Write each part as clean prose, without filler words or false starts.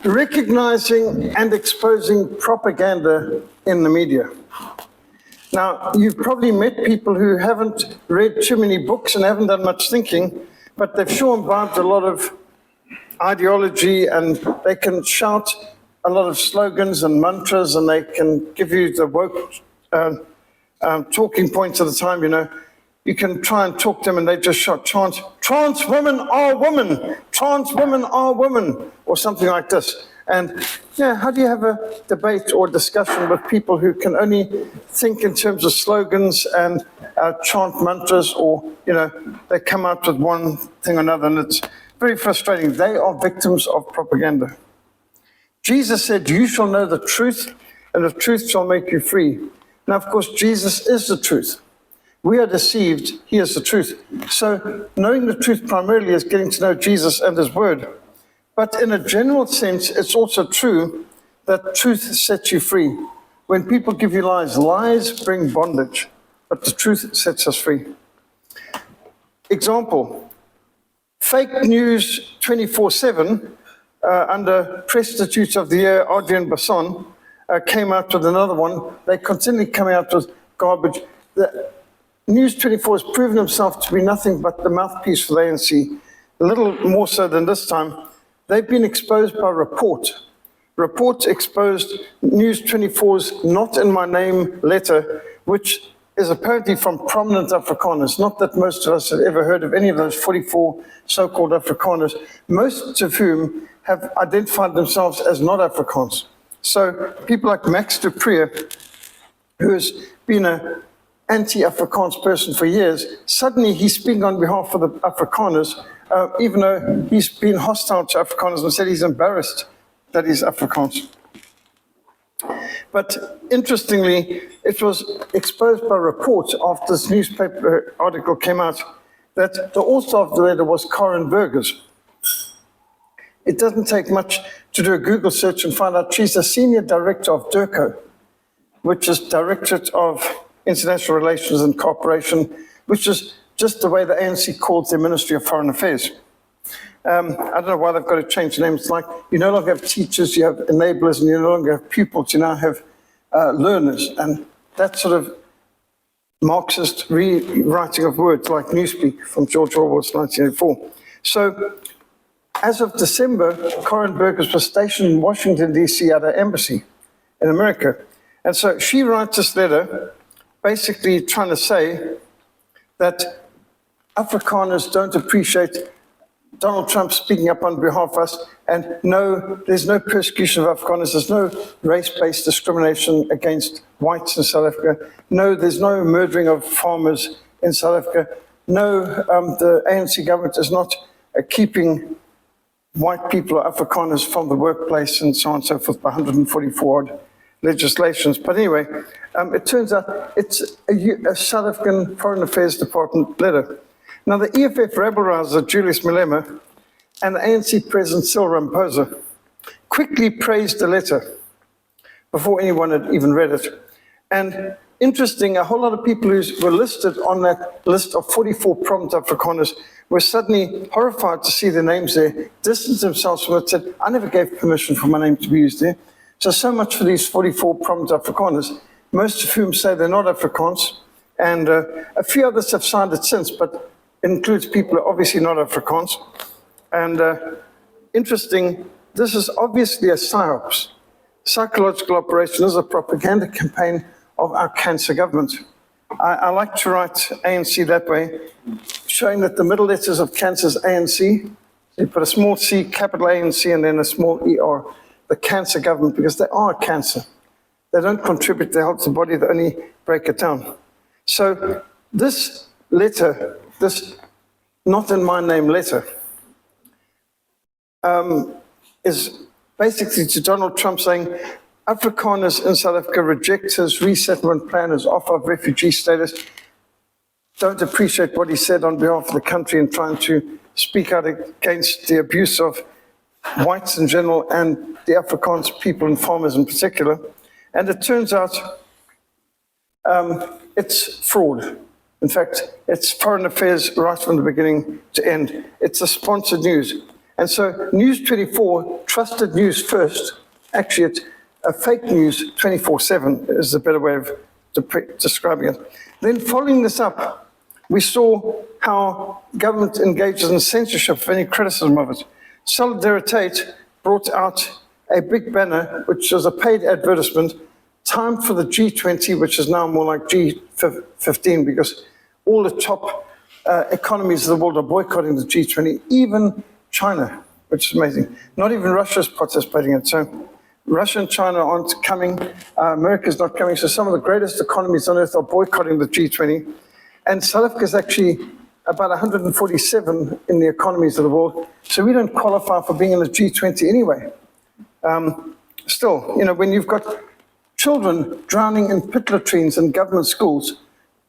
recognizing and exposing propaganda in the media. Now, you've probably met people who haven't read too many books and haven't done much thinking, but they've sure imbibed a lot of ideology, and they can shout a lot of slogans and mantras, and they can give you the woke talking points at the time, you know. You can try and talk to them and they just shout, chant, trans women are women, trans women are women, or something like this. And yeah, how do you have a debate or discussion with people who can only think in terms of slogans and chant mantras, or, you know, they come out with one thing or another, and it's very frustrating. They are victims of propaganda. Jesus said, you shall know the truth, and the truth shall make you free. Now, of course, Jesus is the truth. We are deceived, he is the truth. So knowing the truth primarily is getting to know Jesus and his word. But in a general sense, it's also true that truth sets you free. When people give you lies, lies bring bondage, but the truth sets us free. Example, fake news 24/7, under Prostitutes of the Year, Adrian Basson, came out with another one. They continually come out with garbage. The News 24 has proven himself to be nothing but the mouthpiece for the ANC, a little more so than this time. They've been exposed by Report. Report exposed News 24's Not in My Name letter, which is apparently from prominent Afrikaners. Not that most of us have ever heard of any of those 44 so-called Afrikaners, most of whom have identified themselves as not Afrikaans. So people like Max du Preez, who has been an anti-Afrikaans person for years, suddenly he's speaking on behalf of the Afrikaners, even though he's been hostile to Afrikaners and said he's embarrassed that he's Afrikaans. But interestingly, it was exposed by Report after this newspaper article came out that the author of the letter was Karen Burgers. It doesn't take much to do a Google search and find out she's a senior director of DIRCO, which is Directorate of International Relations and Cooperation, which is just the way the ANC calls their Ministry of Foreign Affairs. I don't know why they've got to change the name. It's like you no longer have teachers, you have enablers, and you no longer have pupils, you now have learners. And that sort of Marxist rewriting of words like Newspeak from George Orwell's 1984. So as of December, Karen Burgers was stationed in Washington, D.C. at our embassy in America. And so she writes this letter basically trying to say that Afrikaners don't appreciate Donald Trump speaking up on behalf of us, and no, there's no persecution of Afrikaners, there's no race-based discrimination against whites in South Africa, no, there's no murdering of farmers in South Africa, no, the ANC government is not keeping white people or Afrikaners from the workplace and so on and so forth by 144 odd legislations. But anyway, it turns out it's a South African Foreign Affairs Department letter. Now, the EFF rebel-rouser Julius Malema and the ANC President Cyril Ramaphosa quickly praised the letter before anyone had even read it. And interesting, a whole lot of people who were listed on that list of 44 prominent Afrikaners were suddenly horrified to see their names there, distanced themselves from it, said, I never gave permission for my name to be used there. So much for these 44 prominent Afrikaners, most of whom say they're not Afrikaans, and a few others have signed it since, but it includes people who are obviously not Afrikaans. And interesting, this is obviously a PSYOPs, psychological operation. This is a propaganda campaign of our cancer government. I like to write ANC that way, showing that the middle letters of cancer is ANC. So you put a small c, capital ANC, and then a small ER, the cancer government, because they are a cancer. They don't contribute to help the body, they only break it down. So this letter, this Not in My Name letter, is basically to Donald Trump saying, Afrikaners in South Africa reject his resettlement plan, his offer of refugee status, don't appreciate what he said on behalf of the country and trying to speak out against the abuse of whites in general and the Afrikaans people and farmers in particular. And it turns out it's fraud. In fact, it's foreign affairs right from the beginning to end. It's a sponsored news. And so News 24 trusted news first. Actually, it's a fake news 24/7 is a better way of describing it. Then following this up, we saw how government engages in censorship of any criticism of it. Solidarité brought out a big banner, which was a paid advertisement, time for the G20, which is now more like G15, because all the top economies of the world are boycotting the G20, even China, which is amazing. Not even Russia is participating in it. So Russia and China aren't coming, America's not coming, so some of the greatest economies on earth are boycotting the G20. And South Africa is actually about 147 in the economies of the world, so we don't qualify for being in the G20 anyway. Still, you know, when you've got children drowning in pit latrines in government schools,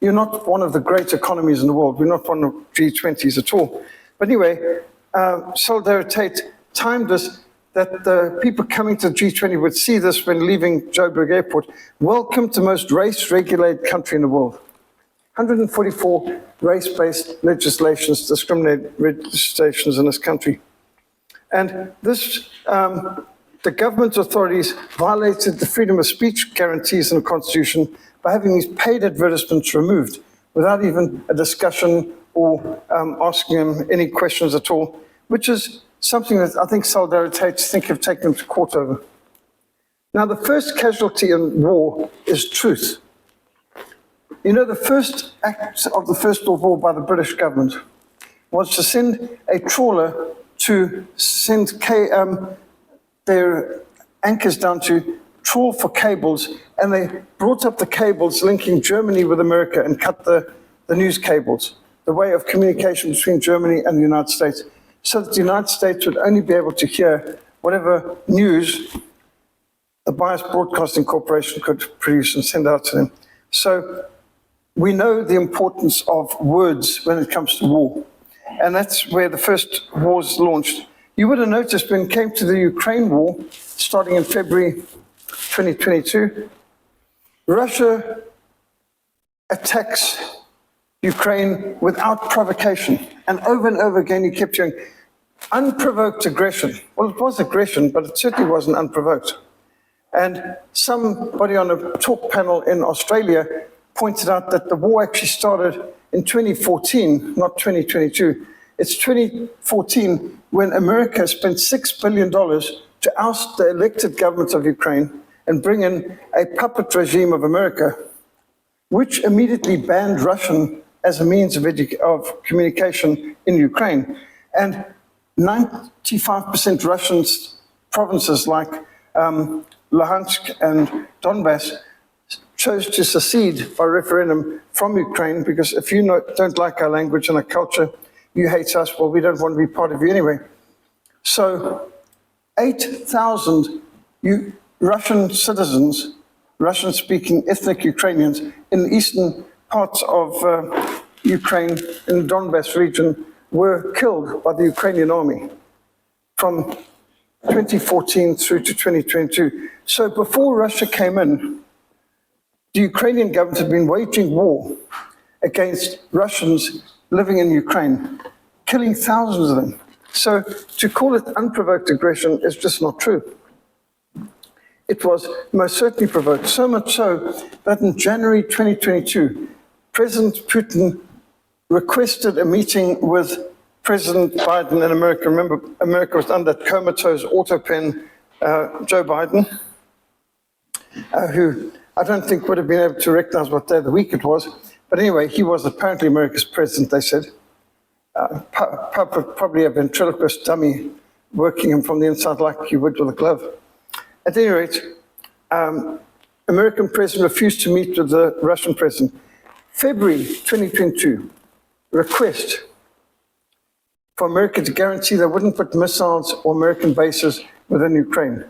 you're not one of the great economies in the world. We're not one of G20s at all. But anyway, Solidarité timed us that the people coming to the G20 would see this when leaving Joburg Airport. Welcome to the most race-regulated country in the world. 144 race-based legislations, discriminatory legislations in this country. And this, the government authorities violated the freedom of speech guarantees in the Constitution by having these paid advertisements removed without even a discussion or asking them any questions at all, which is something that I think Solidarité have taken them to court over. Now, the first casualty in war is truth. You know, the first act of the First World War by the British government was to send a trawler to send their anchors down to trawl for cables, and they brought up the cables linking Germany with America and cut the news cables, the way of communication between Germany and the United States, so that the United States would only be able to hear whatever news the Biased Broadcasting Corporation could produce and send out to them. So we know the importance of words when it comes to war, and that's where the first wars launched. You would have noticed when it came to the Ukraine war, starting in February 2022, Russia attacks Ukraine without provocation. And over again, you kept hearing unprovoked aggression. Well, it was aggression, but it certainly wasn't unprovoked. And somebody on a talk panel in Australia pointed out that the war actually started in 2014, not 2022. It's 2014 when America spent $6 billion to oust the elected government of Ukraine and bring in a puppet regime of America, which immediately banned Russian as a means of communication in Ukraine. And 95% Russian provinces like Luhansk and Donbass chose to secede by referendum from Ukraine, because if you don't like our language and our culture, you hate us, well, we don't want to be part of you anyway. So 8,000 Russian citizens, Russian-speaking ethnic Ukrainians in the eastern parts of Ukraine, in the Donbass region, were killed by the Ukrainian army from 2014 through to 2022. So before Russia came in, the Ukrainian government had been waging war against Russians living in Ukraine, killing thousands of them. So to call it unprovoked aggression is just not true. It was most certainly provoked, so much so that in January 2022, President Putin requested a meeting with President Biden in America. Remember, America was under that comatose autopen Joe Biden, who I don't think would have been able to recognize what day of the week it was. But anyway, he was apparently America's president, they said. Probably a ventriloquist dummy working him from the inside like you would with a glove. At any rate, American president refused to meet with the Russian president. February 2022, request for America to guarantee they wouldn't put missiles or American bases within Ukraine.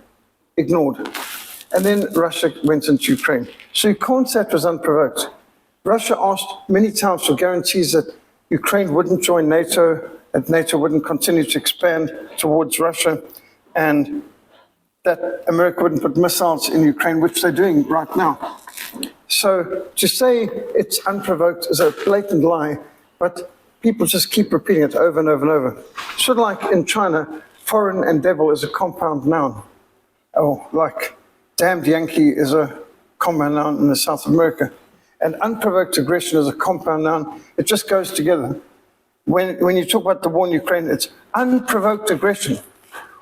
Ignored. And then Russia went into Ukraine. So you can't say it was unprovoked. Russia asked many times for guarantees that Ukraine wouldn't join NATO, that NATO wouldn't continue to expand towards Russia, and that America wouldn't put missiles in Ukraine, which they're doing right now. So to say it's unprovoked is a blatant lie, but people just keep repeating it over and over and over. Sort of like in China, foreign and devil is a compound noun. Oh, like damned Yankee is a compound noun in the South America. And unprovoked aggression is a compound noun. It just goes together. When you talk about the war in Ukraine, it's unprovoked aggression,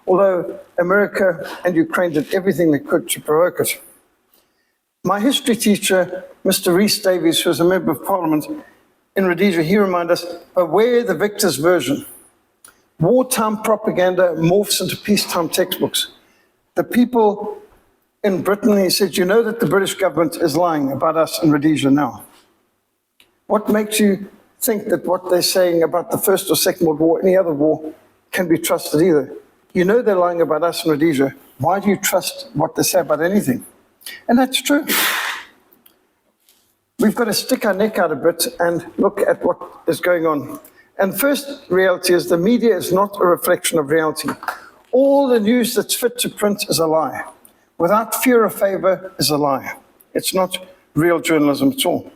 although America and Ukraine did everything they could to provoke it. My history teacher, Mr. Rhys Davies, who was a member of Parliament in Rhodesia, he reminded us, beware the victor's version. Wartime propaganda morphs into peacetime textbooks. The people in Britain, he said, you know that the British government is lying about us in Rhodesia now. What makes you think that what they're saying about the First or Second World War, any other war, can be trusted either? You know they're lying about us in Rhodesia. Why do you trust what they say about anything? And that's true. We've got to stick our neck out a bit and look at what is going on. And first reality is the media is not a reflection of reality. All the news that's fit to print is a lie. Without fear or favor is a lie. It's not real journalism at all.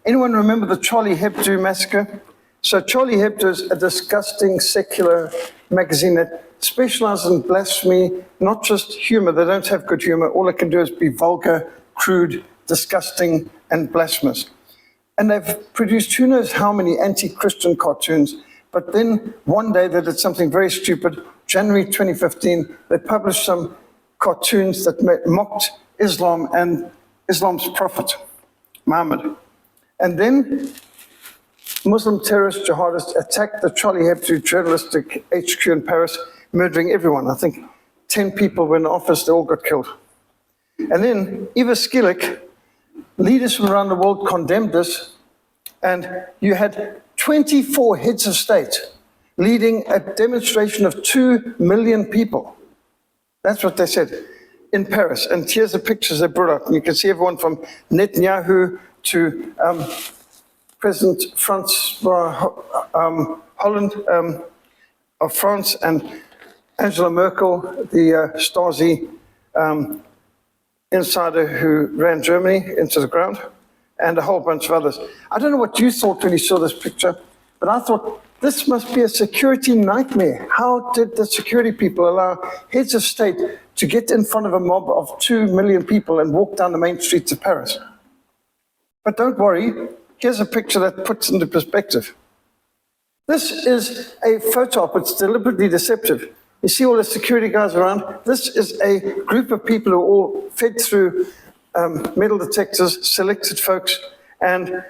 Anyone remember the Charlie Hebdo massacre? So Charlie Hebdo is a disgusting secular magazine that specializes in blasphemy, not just humor. They don't have good humor. All they can do is be vulgar, crude, disgusting, and blasphemous. And they've produced who knows how many anti-Christian cartoons. But then one day they did something very stupid. January 2015, they published some cartoons that mocked Islam and Islam's prophet, Muhammad. And then Muslim terrorist jihadists attacked the Charlie Hebdo journalistic HQ in Paris, murdering everyone. I think 10 people were in the office, they all got killed. And then Eva Skillik, leaders from around the world condemned this, and you had 24 heads of state leading a demonstration of 2 million people. That's what they said in Paris. And here's the pictures they brought up. And you can see everyone from Netanyahu to President Francois Hollande of France and Angela Merkel, the Stasi insider who ran Germany into the ground, and a whole bunch of others. I don't know what you thought when you saw this picture, but I thought, this must be a security nightmare. How did the security people allow heads of state to get in front of a mob of 2 million people and walk down the main streets of Paris? But don't worry, here's a picture that puts into perspective. This is a photo op, it's deliberately deceptive. You see all the security guys around? This is a group of people who are all fed through metal detectors, selected folks, and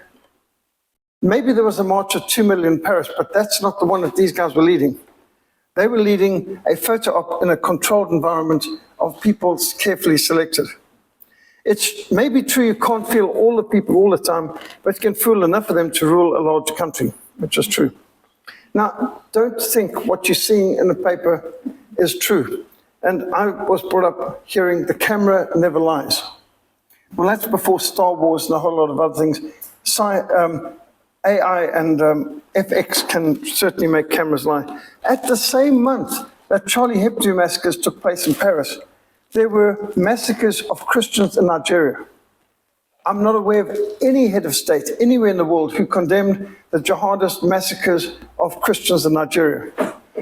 maybe there was a march of 2 million in Paris, but that's not the one that these guys were leading. They were leading a photo op in a controlled environment of people carefully selected. It's maybe true you can't feel all the people all the time, but you can fool enough of them to rule a large country, which is true. Now, don't think what you're seeing in the paper is true. And I was brought up hearing the camera never lies. Well, that's before Star Wars and a whole lot of other things. AI and FX can certainly make cameras lie. At the same month that Charlie Hebdo massacres took place in Paris, there were massacres of Christians in Nigeria. I'm not aware of any head of state anywhere in the world who condemned the jihadist massacres of Christians in Nigeria.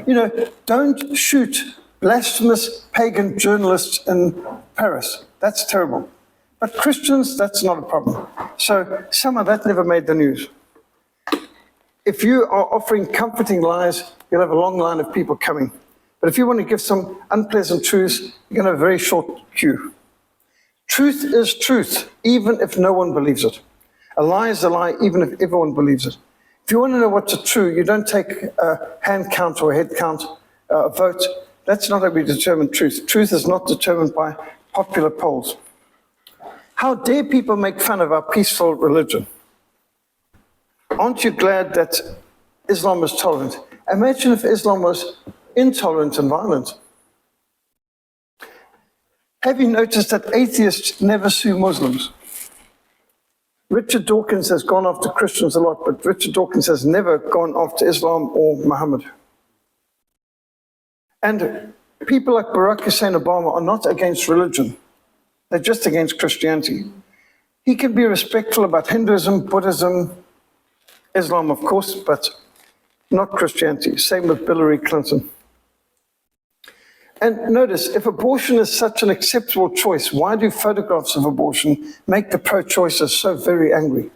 You know, don't shoot blasphemous pagan journalists in Paris. That's terrible. But Christians, that's not a problem. So somehow that never made the news. If you are offering comforting lies, you'll have a long line of people coming. But if you want to give some unpleasant truths, you're going to have a very short queue. Truth is truth, even if no one believes it. A lie is a lie, even if everyone believes it. If you want to know what's true, you don't take a hand count or a head count, a vote. That's not how we determine truth. Truth is not determined by popular polls. How dare people make fun of our peaceful religion? Aren't you glad that Islam is tolerant? Imagine if Islam was intolerant and violent. Have you noticed that atheists never sue Muslims? Richard Dawkins has gone after Christians a lot, but Richard Dawkins has never gone after Islam or Muhammad. And people like Barack Hussein Obama are not against religion. They're just against Christianity. He can be respectful about Hinduism, Buddhism, Islam, of course, but not Christianity. Same with Hillary Clinton. And notice, if abortion is such an acceptable choice, why do photographs of abortion make the pro-choicers so very angry?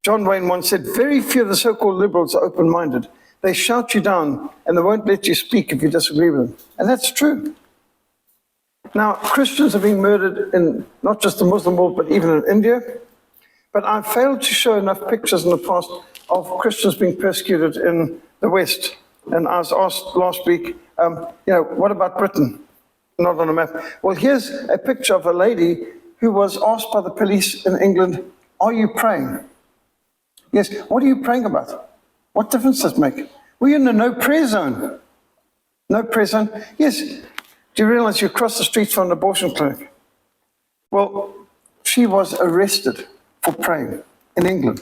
John Wayne once said, very few of the so-called liberals are open-minded. They shout you down and they won't let you speak if you disagree with them. And that's true. Now, Christians are being murdered in not just the Muslim world, but even in India. But I failed to show enough pictures in the past of Christians being persecuted in the West. And I was asked last week, what about Britain? Not on a map. Well, here's a picture of a lady who was asked by the police in England, are you praying? Yes, what are you praying about? What difference does it make? We're in a no prayer zone. No prayer zone? Yes. Do you realize you cross the street from an abortion clinic? Well, she was arrested for praying in England.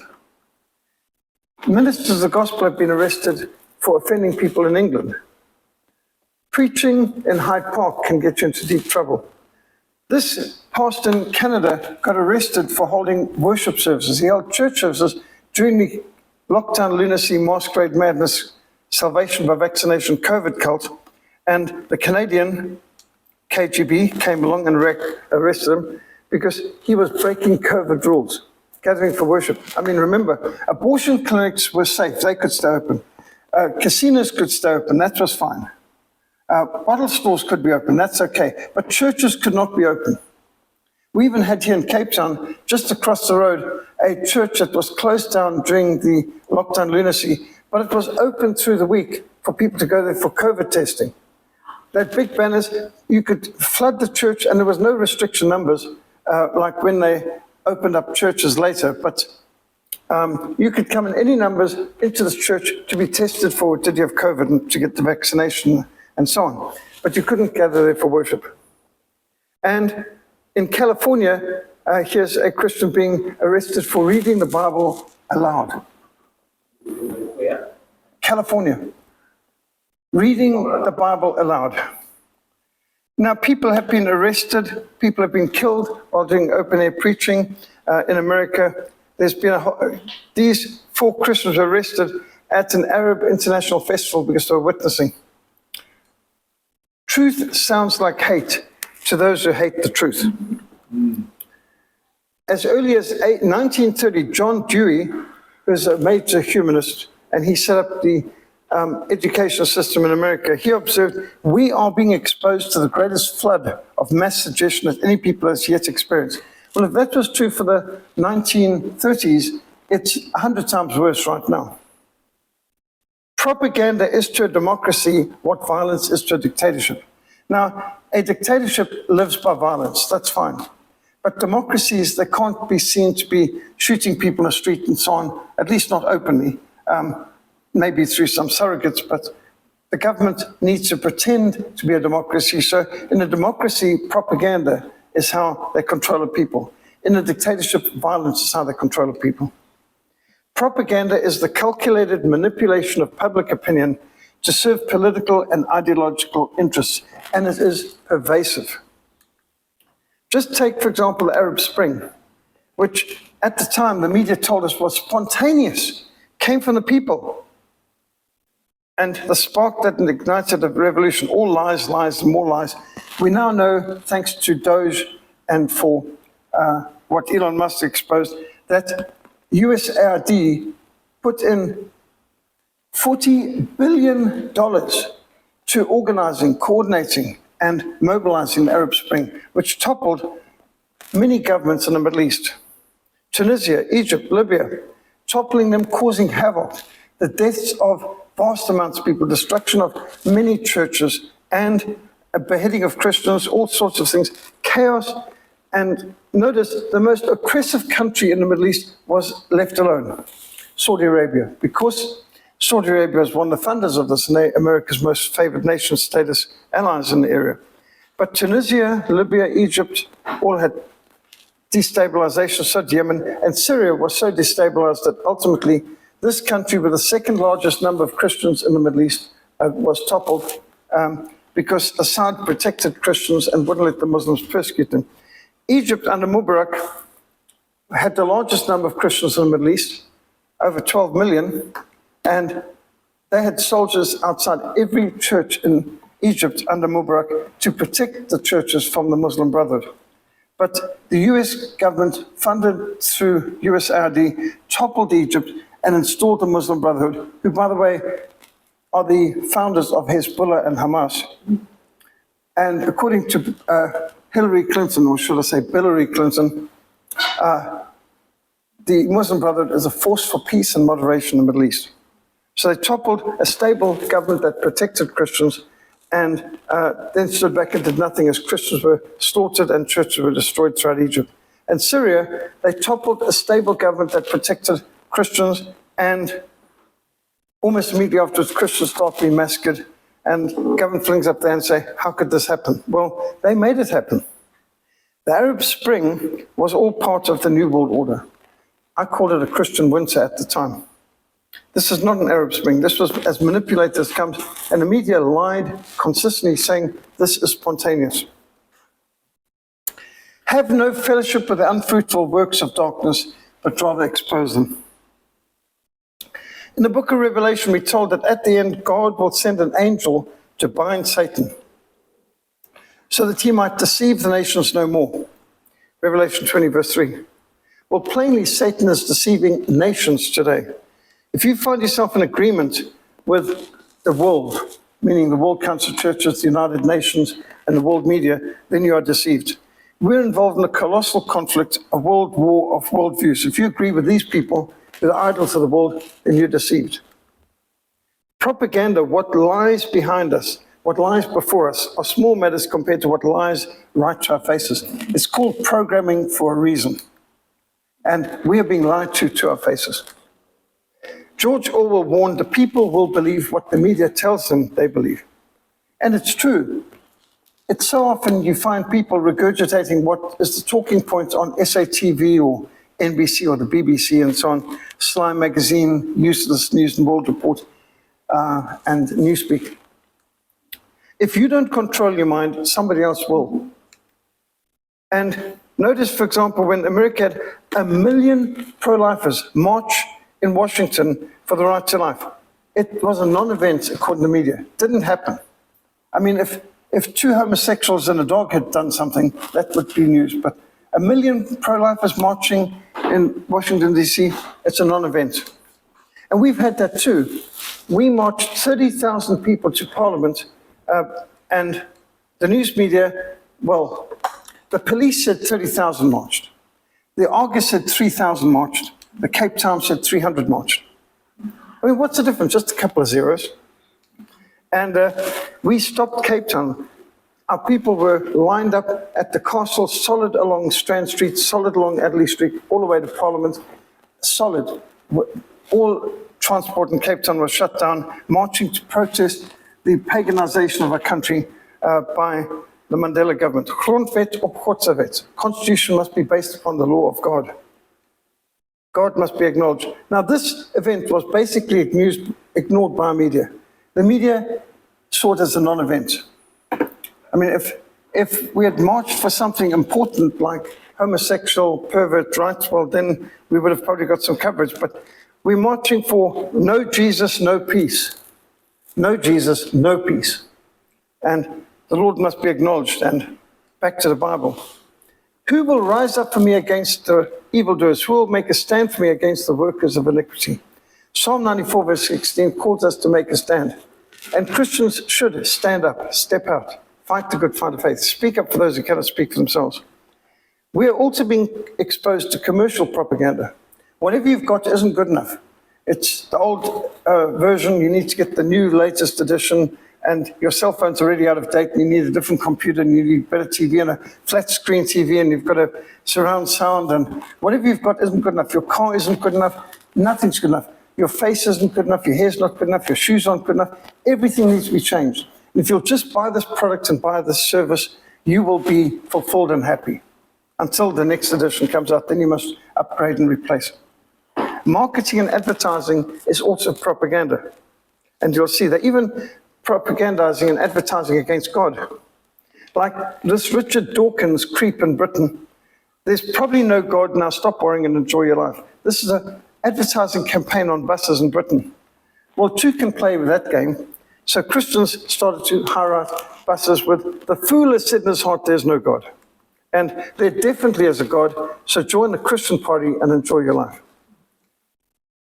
Ministers of the gospel have been arrested for offending people in England. Preaching in Hyde Park can get you into deep trouble. This pastor in Canada got arrested for holding worship services. He held church services during the lockdown lunacy, masquerade madness, salvation by vaccination, COVID cult, and the Canadian KGB came along and arrested him because he was breaking COVID rules, gathering for worship. I mean, remember, abortion clinics were safe. They could stay open. Casinos could stay open. That was fine. Bottle stores could be open. That's okay. But churches could not be open. We even had here in Cape Town, just across the road, a church that was closed down during the lockdown lunacy, but it was open through the week for people to go there for COVID testing. They had big banners. You could flood the church, and there was no restriction numbers, like when they opened up churches later. But you could come in any numbers into this church to be tested for, did you have COVID, and to get the vaccination, and so on. But you couldn't gather there for worship. And in California, here's a Christian being arrested for reading the Bible aloud. Where? California. Reading the Bible aloud. Now, people have been arrested, people have been killed while doing open-air preaching in America. There's been these 4 Christians were arrested at an Arab international festival because they were witnessing. Truth sounds like hate to those who hate the truth. As early as 1930, John Dewey was a major humanist, and he set up the educational system in America. He observed, we are being exposed to the greatest flood of mass suggestion that any people has yet experienced. Well, if that was true for the 1930s, it's 100 times worse right now. Propaganda is to a democracy what violence is to a dictatorship. Now, a dictatorship lives by violence, that's fine. But democracies, they can't be seen to be shooting people in the street and so on, at least not openly, maybe through some surrogates, but the government needs to pretend to be a democracy. So in a democracy, propaganda is how they control the people. In a dictatorship, violence is how they control the people. Propaganda is the calculated manipulation of public opinion to serve political and ideological interests, and it is pervasive. Just take, for example, the Arab Spring, which at the time the media told us was spontaneous, came from the people. And the spark that ignited the revolution, all lies, lies, and more lies. We now know, thanks to Doge and for what Elon Musk exposed, that USAID put in $40 billion to organizing, coordinating, and mobilizing the Arab Spring, which toppled many governments in the Middle East. Tunisia, Egypt, Libya, toppling them, causing havoc, the deaths of vast amounts of people, destruction of many churches, and a beheading of Christians, all sorts of things, chaos. And notice the most oppressive country in the Middle East was left alone, Saudi Arabia, because Saudi Arabia is one of the funders of this, and they're America's most favored nation status allies in the area. But Tunisia, Libya, Egypt all had destabilization, so did Yemen, and Syria was so destabilized that ultimately this country with the second largest number of Christians in the Middle East was toppled because Assad protected Christians and wouldn't let the Muslims persecute them. Egypt under Mubarak had the largest number of Christians in the Middle East, over 12 million, and They had soldiers outside every church in Egypt under Mubarak to protect the churches from the Muslim Brotherhood. But the US government, funded through USAID, toppled Egypt and installed the Muslim Brotherhood, who, by the way, are the founders of Hezbollah and Hamas. And according to Hillary Clinton, or should I say Billary Clinton, the Muslim Brotherhood is a force for peace and moderation in the Middle East. So they toppled a stable government that protected Christians and then stood back and did nothing as Christians were slaughtered and churches were destroyed throughout Egypt. And Syria, they toppled a stable government that protected Christians, and almost immediately afterwards, Christians start being massacred, and government flings up there and say, how could this happen? Well, they made it happen. The Arab Spring was all part of the New World Order. I called it a Christian winter at the time. This is not an Arab Spring. This was as manipulated as comes, and the media lied consistently saying this is spontaneous. Have no fellowship with the unfruitful works of darkness, but rather expose them. In the book of Revelation, we're told that at the end, God will send an angel to bind Satan so that he might deceive the nations no more. Revelation 20, verse 3. Well, plainly, Satan is deceiving nations today. If you find yourself in agreement with the world, meaning the World Council of Churches, the United Nations, and the world media, then you are deceived. We're involved in a colossal conflict, a world war of worldviews. If you agree with these people, the idols of the world, then you're deceived. Propaganda, what lies behind us, what lies before us, are small matters compared to what lies right to our faces. It's called programming for a reason. And we are being lied to our faces. George Orwell warned the people will believe what the media tells them they believe. And it's true. It's so often you find people regurgitating what is the talking point on SATV or NBC or the BBC and so on, Slime Magazine, Useless News and World Report, and Newspeak. If you don't control your mind, somebody else will. And notice, for example, when America had 1 million pro-lifers march in Washington for the right to life, it was a non-event according to the media. It didn't happen. I mean, if 2 homosexuals and a dog had done something, that would be news. But 1 million pro-lifers marching in Washington, D.C., it's a non-event. And we've had that too. We marched 30,000 people to Parliament, and the news media, well, the police said 30,000 marched. The Argus said 3,000 marched. The Cape Times said 300 marched. I mean, what's the difference? Just a couple of zeros. And we stopped Cape Town. Our people were lined up at the castle, solid along Strand Street, solid along Adderley Street, all the way to Parliament, solid. All transport in Cape Town was shut down, marching to protest the paganization of our country by the Mandela government. Grondwet op Godswet. Constitution must be based upon the law of God. God must be acknowledged. Now, this event was basically ignored by our media. The media saw it as a non-event. I mean, if we had marched for something important like homosexual pervert rights, well, then we would have probably got some coverage. But we're marching for no Jesus, no peace. No Jesus, no peace. And the Lord must be acknowledged. And back to the Bible. Who will rise up for me against the evildoers? Who will make a stand for me against the workers of iniquity? Psalm 94, verse 16 calls us to make a stand. And Christians should stand up, step out, fight the good fight of faith, speak up for those who cannot speak for themselves. We are also being exposed to commercial propaganda. Whatever you've got isn't good enough. It's the old version. You need to get the new, latest edition, and your cell phone's already out of date, and you need a different computer, and you need better TV and a flat screen TV, and you've got a surround sound, and whatever you've got isn't good enough. Your car isn't good enough. Nothing's good enough. Your face isn't good enough. Your hair's not good enough. Your shoes aren't good enough. Everything needs to be changed. And if you'll just buy this product and buy this service, you will be fulfilled and happy. Until the next edition comes out, then you must upgrade and replace. Marketing and advertising is also propaganda. And you'll see that even propagandizing and advertising against God. Like this Richard Dawkins creep in Britain, there's probably no God, now stop worrying and enjoy your life. This is an advertising campaign on buses in Britain. Well, two can play with that game. So Christians started to hire out buses with, "The fool has said in his heart, there's no God." And there definitely is a God, so join the Christian party and enjoy your life.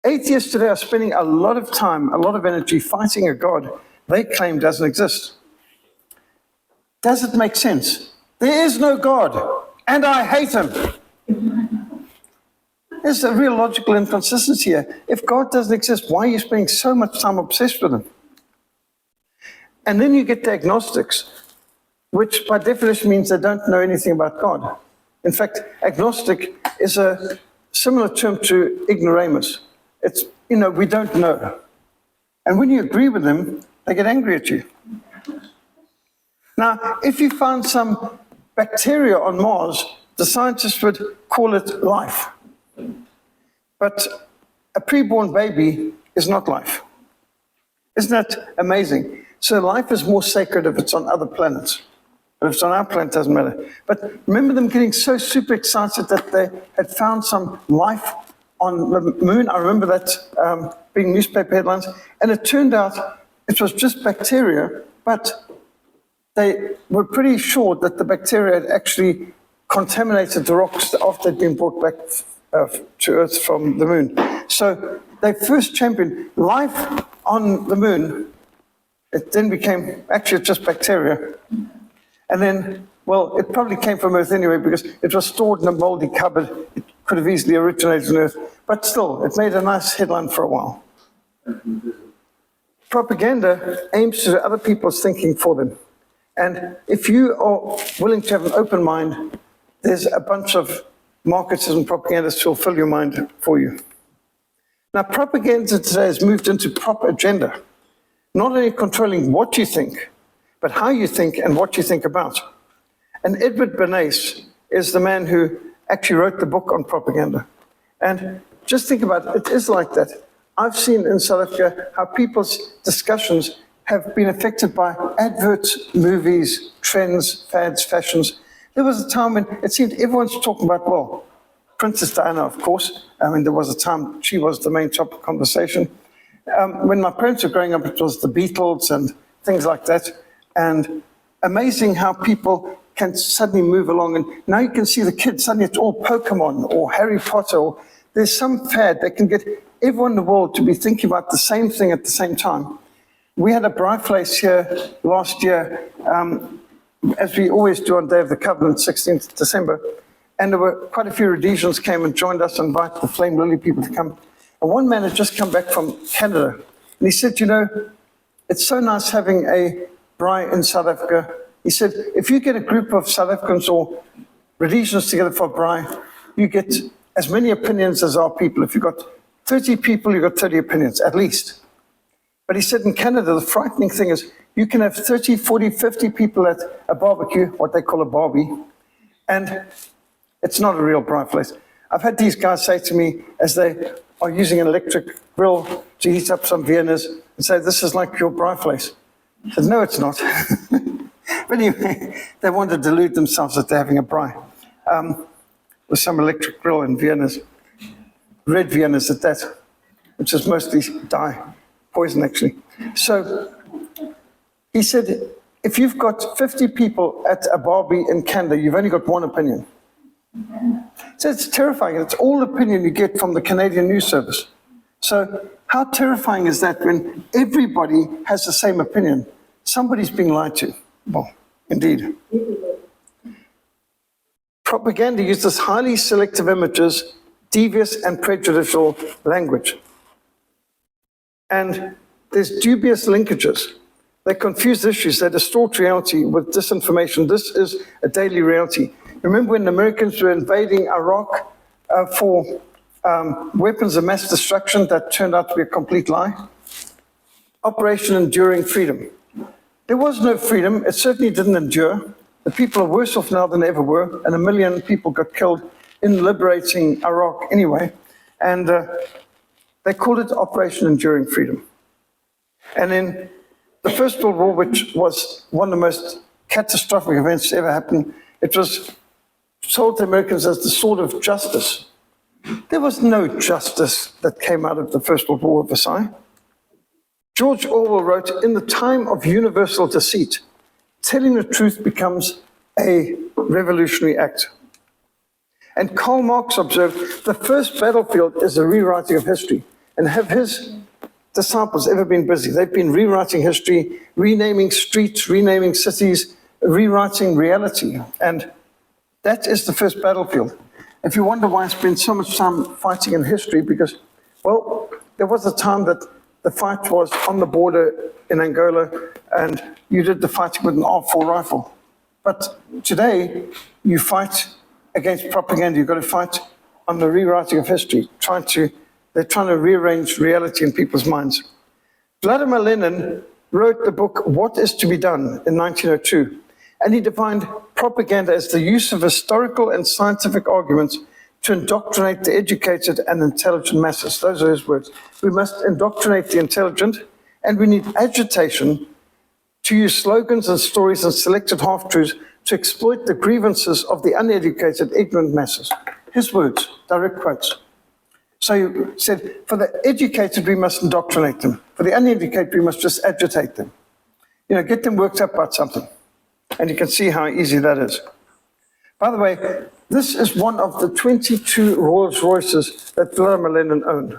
Atheists today are spending a lot of time, a lot of energy fighting a God they claim doesn't exist. Does it make sense? There is no God, and I hate him. There's a real logical inconsistency here. If God doesn't exist, why are you spending so much time obsessed with him? And then you get the agnostics, which by definition means they don't know anything about God. In fact, agnostic is a similar term to ignoramus. It's, we don't know. And when you agree with them, they get angry at you. Now, if you found some bacteria on Mars, the scientists would call it life. But a preborn baby is not life. Isn't that amazing? So life is more sacred if it's on other planets. But if it's on our planet, it doesn't matter. But remember them getting so super excited that they had found some life on the moon. I remember that being newspaper headlines. And it turned out it was just bacteria, but they were pretty sure that the bacteria had actually contaminated the rocks after they'd been brought back to Earth from the moon. So they first championed life on the moon. It then became actually just bacteria. And then, well, it probably came from Earth anyway because it was stored in a moldy cupboard. It could have easily originated on Earth. But still, it made a nice headline for a while. Propaganda aims to do other people's thinking for them. And if you are willing to have an open mind, there's a bunch of marketers and propagandists who will fill your mind for you. Now, propaganda today has moved into propaganda, not only controlling what you think, but how you think and what you think about. And Edward Bernays is the man who actually wrote the book on propaganda. And just think about it, it is like that. I've seen in South Africa how people's discussions have been affected by adverts, movies, trends, fads, fashions. There was a time when it seemed everyone's talking about, well, Princess Diana, of course. I mean, there was a time she was the main topic of conversation. When my parents were growing up, it was the Beatles and things like that. And amazing how people can suddenly move along. And now you can see the kids, suddenly it's all Pokemon or Harry Potter. Or there's some fad that can get everyone in the world to be thinking about the same thing at the same time. We had a Bryflace here last year, as we always do on Day of the Covenant, 16th December. And there were quite a few Rhodesians came and joined us and invited the Flame Lily people to come. And one man had just come back from Canada. And he said, it's so nice having a braai in South Africa. He said, if you get a group of South Africans or Rhodesians together for a braai, you get as many opinions as our people. If you've got 30 people, you've got 30 opinions, at least. But he said in Canada, the frightening thing is you can have 30, 40, 50 people at a barbecue, what they call a barbie, and it's not a real Bryflace. I've had these guys say to me as they are using an electric grill to heat up some Viennas and say, this is like your Bryflace. I said, no, it's not. But anyway, they want to delude themselves that they're having a braai with some electric grill in Viennas, red Viennas at that, which is mostly poison actually. So he said, if you've got 50 people at a barbie in Canada, you've only got one opinion. So it's terrifying. It's all opinion you get from the Canadian News Service. So how terrifying is that when everybody has the same opinion? Somebody's being lied to. Well, indeed. Propaganda uses highly selective images, devious and prejudicial language. And there's dubious linkages. They confuse issues. They distort reality with disinformation. This is a daily reality. Remember when the Americans were invading Iraq for weapons of mass destruction that turned out to be a complete lie? Operation Enduring Freedom. There was no freedom. It certainly didn't endure. The people are worse off now than they ever were, and 1 million people got killed in liberating Iraq anyway. And they called it Operation Enduring Freedom. And in the First World War, which was one of the most catastrophic events that ever happened, it was sold to Americans as the sword of justice. There was no justice that came out of the First World War of Versailles. George Orwell wrote, "In the time of universal deceit, telling the truth becomes a revolutionary act." And Karl Marx observed, "The first battlefield is a rewriting of history." And have his disciples ever been busy? They've been rewriting history, renaming streets, renaming cities, rewriting reality. And that is the first battlefield. If you wonder why I spend so much time fighting in history, because, well, there was a time that the fight was on the border in Angola, and you did the fighting with an R4 rifle. But today, you fight against propaganda. You've got to fight on the rewriting of history. They're trying to rearrange reality in people's minds. Vladimir Lenin wrote the book What is to be Done in 1902, and he defined propaganda as the use of historical and scientific arguments to indoctrinate the educated and intelligent masses. Those are his words. We must indoctrinate the intelligent, and we need agitation to use slogans and stories and selected half-truths to exploit the grievances of the uneducated, ignorant masses. His words, direct quotes. So he said, for the educated, we must indoctrinate them. For the uneducated, we must just agitate them. Get them worked up about something. And you can see how easy that is. By the way, this is one of the 22 Rolls Royces that Vladimir Lenin owned.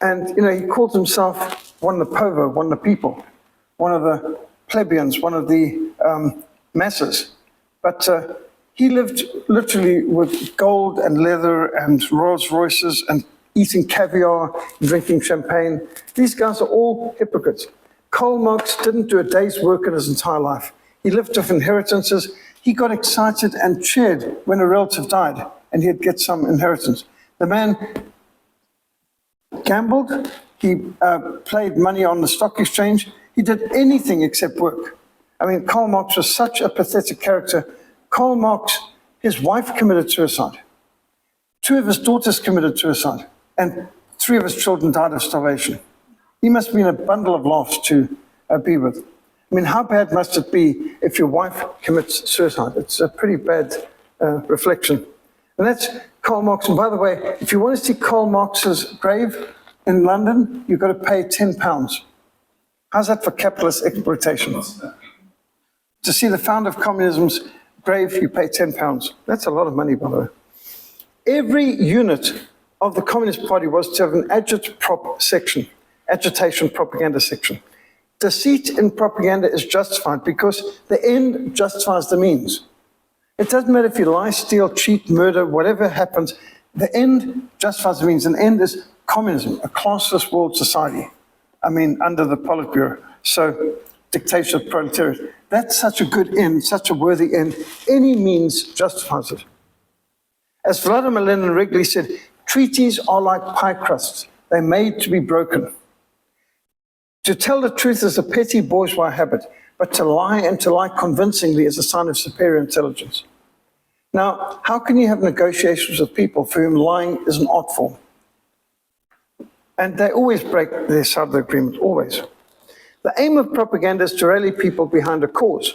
And, he called himself one of the povo, one of the people, one of the plebeians, one of the masses. But he lived literally with gold and leather and Rolls Royces and eating caviar, drinking champagne. These guys are all hypocrites. Karl Marx didn't do a day's work in his entire life. He lived off inheritances. He got excited and cheered when a relative died and he'd get some inheritance. The man gambled. He played money on the stock exchange. He did anything except work. I mean, Karl Marx was such a pathetic character. Karl Marx, his wife committed suicide. 2 of his daughters committed suicide. And 3 of his children died of starvation. He must have been a bundle of laughs to be with. I mean, how bad must it be if your wife commits suicide? It's a pretty bad reflection. And that's Karl Marx. And by the way, if you want to see Karl Marx's grave in London, you've got to pay £10. How's that for capitalist exploitation? To see the founder of communism's grave, you pay £10. That's a lot of money, by the way. Every unit of the Communist Party was to have an agitation propaganda section. Deceit in propaganda is justified because the end justifies the means. It doesn't matter if you lie, steal, cheat, murder, whatever happens, the end justifies the means. An end is communism, a classless world society. I mean, under the Politburo. So, dictatorship, proletariat. That's such a good end, such a worthy end. Any means justifies it. As Vladimir Lenin regularly said, treaties are like pie crusts. They're made to be broken. To tell the truth is a petty bourgeois habit, but to lie and to lie convincingly is a sign of superior intelligence. Now, how can you have negotiations with people for whom lying is an art form? And they always break their side of the agreement, always. The aim of propaganda is to rally people behind a cause.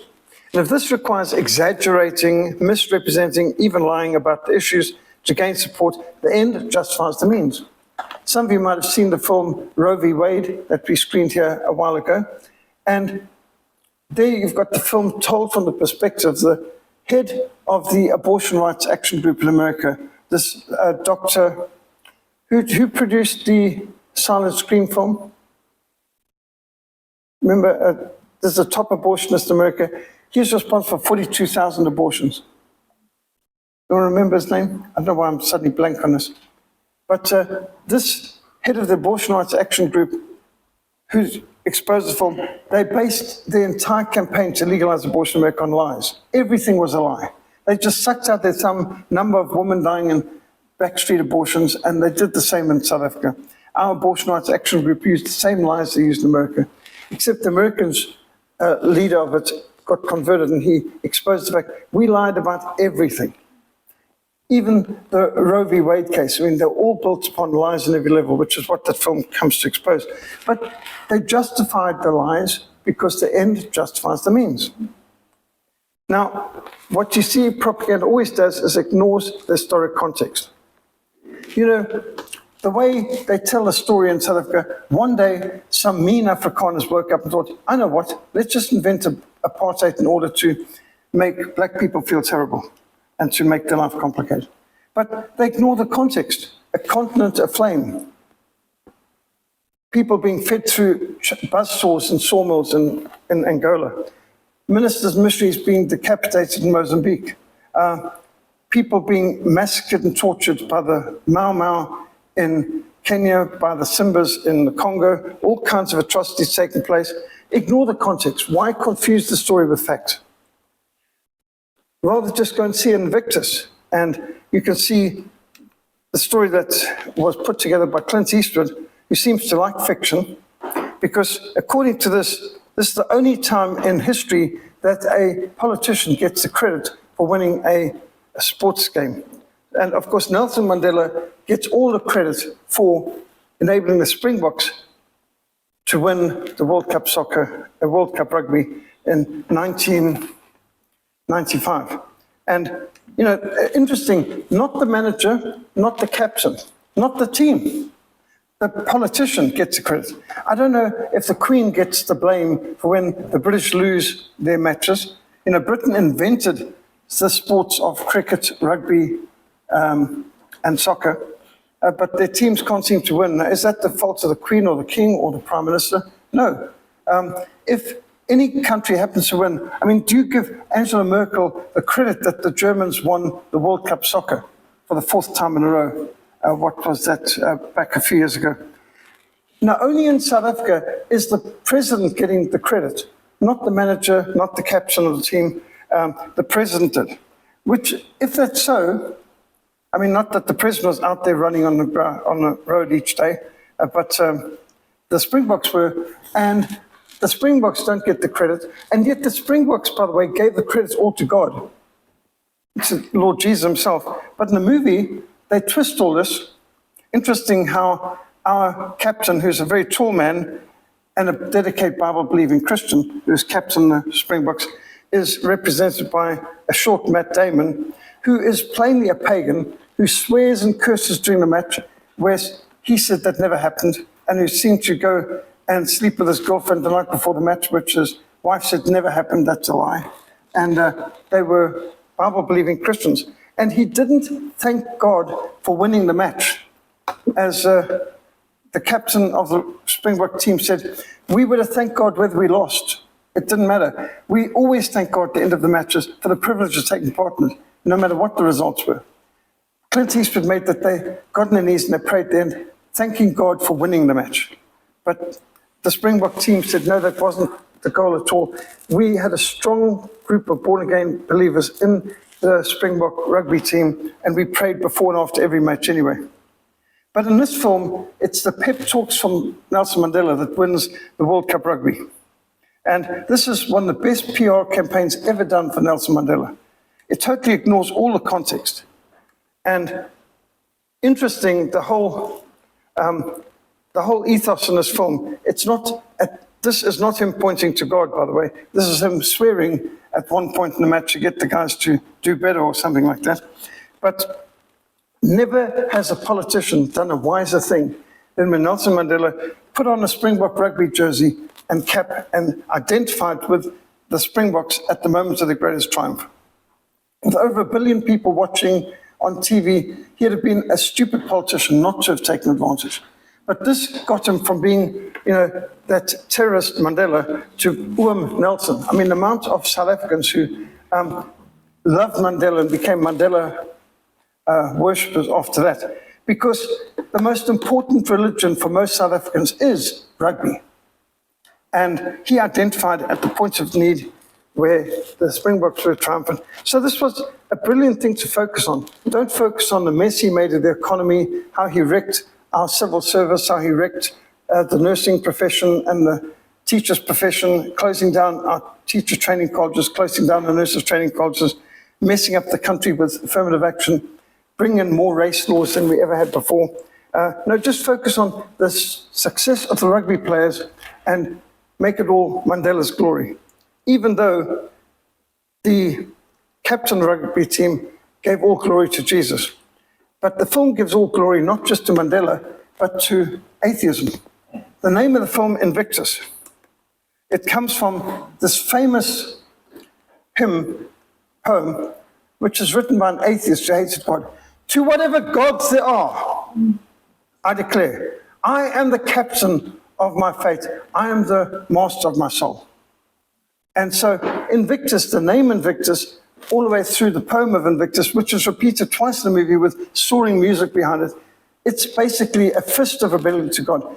And if this requires exaggerating, misrepresenting, even lying about the issues to gain support, the end justifies the means. Some of you might have seen the film Roe v. Wade that we screened here a while ago. And there you've got the film told from the perspective of the head of the abortion rights action group in America, this doctor who produced the Silent Scream film. Remember, there's a top abortionist in America. He's responsible for 42,000 abortions. You want to remember his name? I don't know why I'm suddenly blank on this. But this head of the abortion rights action group who exposed the film, they based the entire campaign to legalize abortion in America on lies. Everything was a lie. They just sucked out their thumb, number of women dying in backstreet abortions, and they did the same in South Africa. Our abortion rights action group used the same lies they used in America, except the Americans' leader of it got converted and he exposed the fact we lied about everything. Even the Roe v. Wade case, I mean, they're all built upon lies on every level, which is what that film comes to expose. But they justified the lies because the end justifies the means. Now, what you see propaganda always does is ignores the historic context. You know, the way they tell the story in South Africa, one day some mean Afrikaners woke up and thought, I know what, let's just invent apartheid in order to make black people feel terrible and to make their life complicated. But they ignore the context. A continent aflame. People being fed through buzzsaws and sawmills in Angola. Ministers' missionaries being decapitated in Mozambique. People being massacred and tortured by the Mau Mau in Kenya, by the Simbas in the Congo. All kinds of atrocities taking place. Ignore the context. Why confuse the story with fact? Rather just go and see Invictus, and you can see the story that was put together by Clint Eastwood, who seems to like fiction, because according to this is the only time in history that a politician gets the credit for winning a sports game. And of course, Nelson Mandela gets all the credit for enabling the Springboks to win the World Cup World Cup rugby in 1995. And, you know, interesting, not the manager, not the captain, not the team. The politician gets the credit. I don't know if the Queen gets the blame for when the British lose their matches. You know, Britain invented the sports of cricket, rugby, and soccer, but their teams can't seem to win. Now, is that the fault of the Queen or the King or the Prime Minister? No. If any country happens to win, I mean, do you give Angela Merkel the credit that the Germans won the World Cup soccer for the 4th time in a row? What was that, back a few years ago? Now, only in South Africa is the president getting the credit, not the manager, not the captain of the team, the president did. Which, if that's so, I mean, not that the president was out there running on the road each day, but the Springboks were, and the Springboks don't get the credit, and yet the Springboks, by the way, gave the credit all to God. It's Lord Jesus himself. But in the movie, they twist all this. Interesting how our captain, who's a very tall man and a dedicated Bible-believing Christian, who's captain of the Springboks, is represented by a short Matt Damon, who is plainly a pagan, who swears and curses during the match, where he said that never happened, and who seemed to go and sleep with his girlfriend the night before the match, which his wife said never happened, that's a lie. And they were Bible-believing Christians. And he didn't thank God for winning the match. As the captain of the Springbok team said, we would have thanked God whether we lost. It didn't matter. We always thank God at the end of the matches for the privilege of taking part in it, no matter what the results were. Clint Eastwood made that they got on their knees and they prayed at the end, thanking God for winning the match. But the Springbok team said, no, that wasn't the goal at all. We had a strong group of born-again believers in the Springbok rugby team, and we prayed before and after every match anyway. But in this film, it's the pep talks from Nelson Mandela that wins the World Cup rugby. And this is one of the best PR campaigns ever done for Nelson Mandela. It totally ignores all the context. And interesting, the whole ethos in this film, this is not him pointing to God, by the way. This is him swearing at one point in the match to get the guys to do better or something like that. But never has a politician done a wiser thing than when Nelson Mandela put on a Springbok rugby jersey and cap and identified with the Springboks at the moment of the greatest triumph. With over 1 billion people watching on TV, he'd have been a stupid politician not to have taken advantage. But this got him from being, you know, that terrorist Mandela to Nelson. I mean, the amount of South Africans who loved Mandela and became Mandela worshippers after that. Because the most important religion for most South Africans is rugby. And he identified at the points of need where the Springboks were triumphant. So this was a brilliant thing to focus on. Don't focus on the mess he made of the economy, how he wrecked our civil service, how he wrecked the nursing profession and the teachers' profession, closing down our teacher training colleges, closing down the nurses' training colleges, messing up the country with affirmative action, bringing in more race laws than we ever had before. No, just focus on the success of the rugby players and make it all Mandela's glory. Even though the captain of the rugby team gave all glory to Jesus. But the film gives all glory not just to Mandela, but to atheism. The name of the film, Invictus, it comes from this famous poem, which is written by an atheist who hated God. To whatever gods there are, I declare, I am the captain of my fate. I am the master of my soul. And so Invictus, the name Invictus, all the way through the poem of Invictus, which is repeated twice in the movie with soaring music behind it, it's basically a fist of rebellion to God.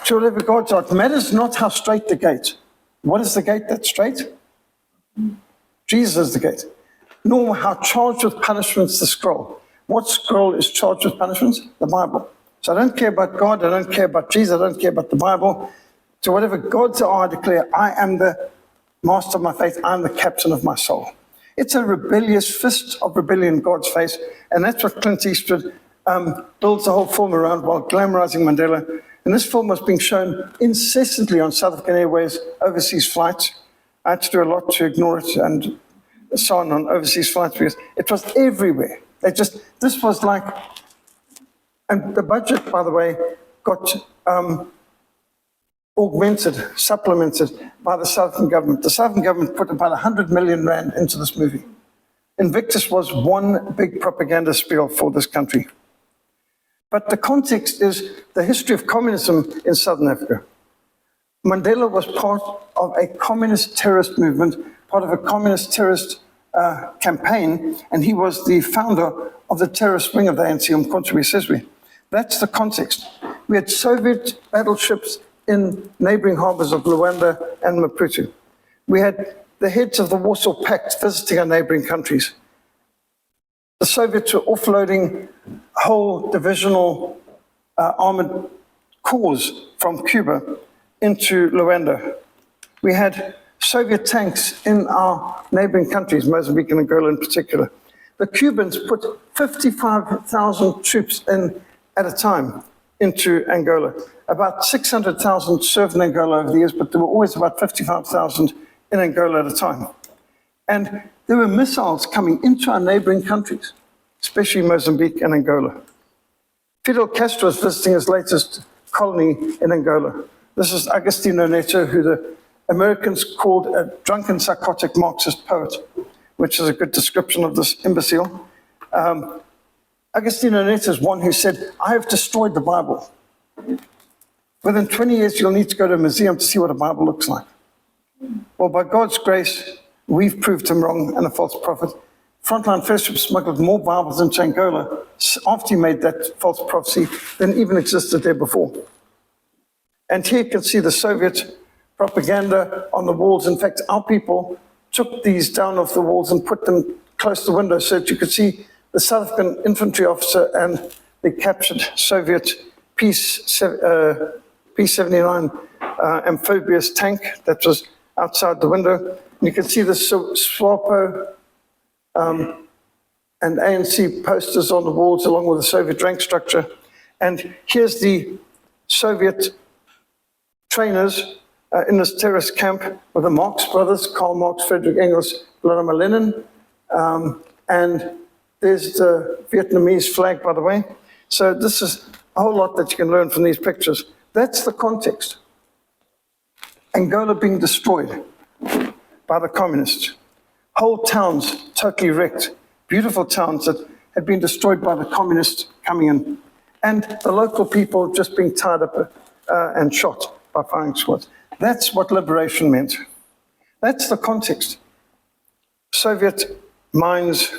To whatever gods are, it matters not how straight the gate. What is the gate that's straight? Jesus is the gate. Nor how charged with punishments the scroll. What scroll is charged with punishments? The Bible. So I don't care about God, I don't care about Jesus, I don't care about the Bible. To whatever gods are, I declare, I am the master of my faith, I am the captain of my soul. It's a rebellious fist of rebellion in God's face, and that's what Clint Eastwood builds the whole film around while glamorizing Mandela. And this film was being shown incessantly on South African Airways overseas flights. I had to do a lot to ignore it and so on overseas flights because it was everywhere. This was like, and the budget, by the way, got augmented, supplemented by the South African government. The South African government put about 100 million rand into this movie. Invictus was one big propaganda spiel for this country. But the context is the history of communism in Southern Africa. Mandela was part of a communist terrorist movement, part of a communist terrorist campaign, and he was the founder of the terrorist wing of the ANC, Umkhonto Sizwe. That's the context. We had Soviet battleships in neighboring harbors of Luanda and Maputo. We had the heads of the Warsaw Pact visiting our neighboring countries. The Soviets were offloading whole divisional armored corps from Cuba into Luanda. We had Soviet tanks in our neighboring countries, Mozambique and Angola in particular. The Cubans put 55,000 troops in at a time into Angola. About 600,000 served in Angola over the years, but there were always about 55,000 in Angola at a time. And there were missiles coming into our neighboring countries, especially Mozambique and Angola. Fidel Castro was visiting his latest colony in Angola. This is Agostinho Neto, who the Americans called a drunken, psychotic Marxist poet, which is a good description of this imbecile. Agostinho Neto is one who said, I have destroyed the Bible. Within 20 years, you'll need to go to a museum to see what a Bible looks like. Well, by God's grace, we've proved him wrong and a false prophet. Frontline Fellowship smuggled more Bibles into Angola after he made that false prophecy than even existed there before. And here you can see the Soviet propaganda on the walls. In fact, our people took these down off the walls and put them close to the window so that you could see the South African infantry officer and the captured Soviet P-79 amphibious tank that was outside the window. And you can see the SWAPO and ANC posters on the walls along with the Soviet rank structure. And here's the Soviet trainers in this terrorist camp with the Marx brothers, Karl Marx, Friedrich Engels, Vladimir Lenin. And there's the Vietnamese flag, by the way. So this is a whole lot that you can learn from these pictures. That's the context. Angola being destroyed by the communists. Whole towns totally wrecked. Beautiful towns that had been destroyed by the communists coming in. And the local people just being tied up and shot by firing squads. That's what liberation meant. That's the context. Soviet mines,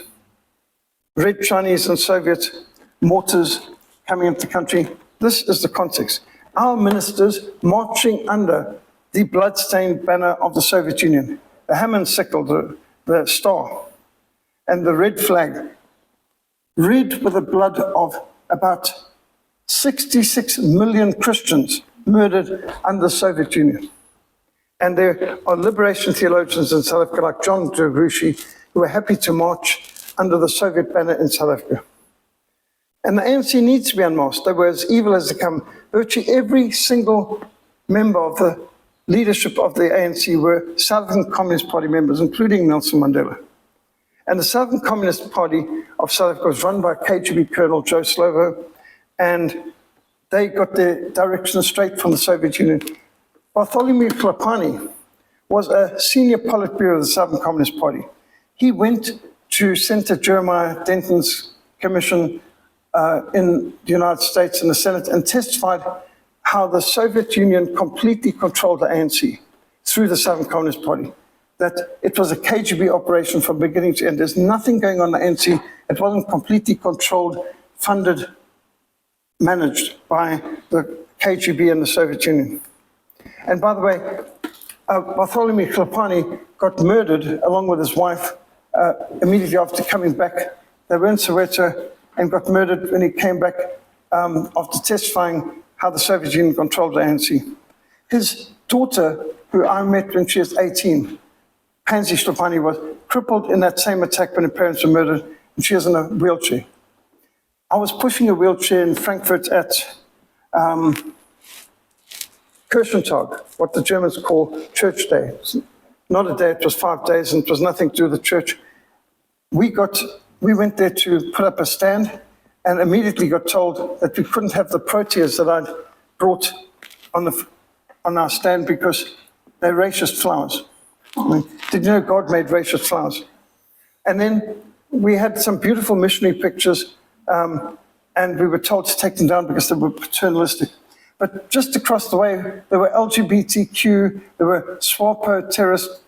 Red Chinese and Soviet mortars coming into the country. This is the context. Our ministers marching under the blood-stained banner of the Soviet Union, the Hammond sickle, the star, and the red flag, red with the blood of about 66 million Christians murdered under the Soviet Union. And there are liberation theologians in South Africa like John Degrushi who are happy to march under the Soviet banner in South Africa. And the ANC needs to be unmasked. They were as evil as they come. Virtually every single member of the leadership of the ANC were South African Communist Party members, including Nelson Mandela. And the Southern Communist Party of South Africa was run by KGB Colonel Joe Slovo, and they got their direction straight from the Soviet Union. Bartholomew Klapani was a senior Politburo of the Southern Communist Party. He went to Senator Jeremiah Denton's commission in the United States in the Senate and testified how the Soviet Union completely controlled the ANC through the Southern Communist Party, that it was a KGB operation from beginning to end. There's nothing going on in the ANC. It wasn't completely controlled, funded, managed by the KGB and the Soviet Union. And by the way, Bartholomew Klapani got murdered along with his wife immediately after coming back. They were in Soweto and got murdered when he came back after testifying how the Soviet Union controlled the ANC. His daughter, who I met when she was 18, Pansy Klapani, was crippled in that same attack when her parents were murdered, and she was in a wheelchair. I was pushing a wheelchair in Frankfurt at Kirchentag, what the Germans call Church Day. It's not a day, it was 5 days, and it was nothing to do with the church. We went there to put up a stand and immediately got told that we couldn't have the proteas that I'd brought on our stand because they're racist flowers. I mean, did you know God made racist flowers? And then we had some beautiful missionary pictures, and we were told to take them down because they were paternalistic. But just across the way, there were LGBTQ, there were SWAPO terrorist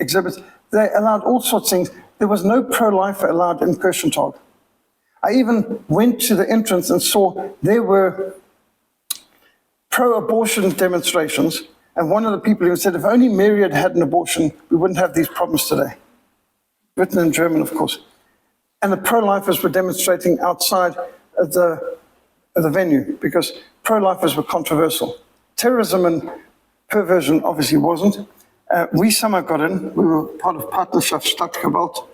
exhibits. They allowed all sorts of things. There was no pro-lifer allowed in Kirchentag. I even went to the entrance and saw there were pro-abortion demonstrations, and one of the people even said, if only Mary had had an abortion, we wouldn't have these problems today. Written in German, of course. And the pro-lifers were demonstrating outside of the venue because pro-lifers were controversial. Terrorism and perversion obviously wasn't. We somehow got in. We were part of Partnership Stadtgewalt,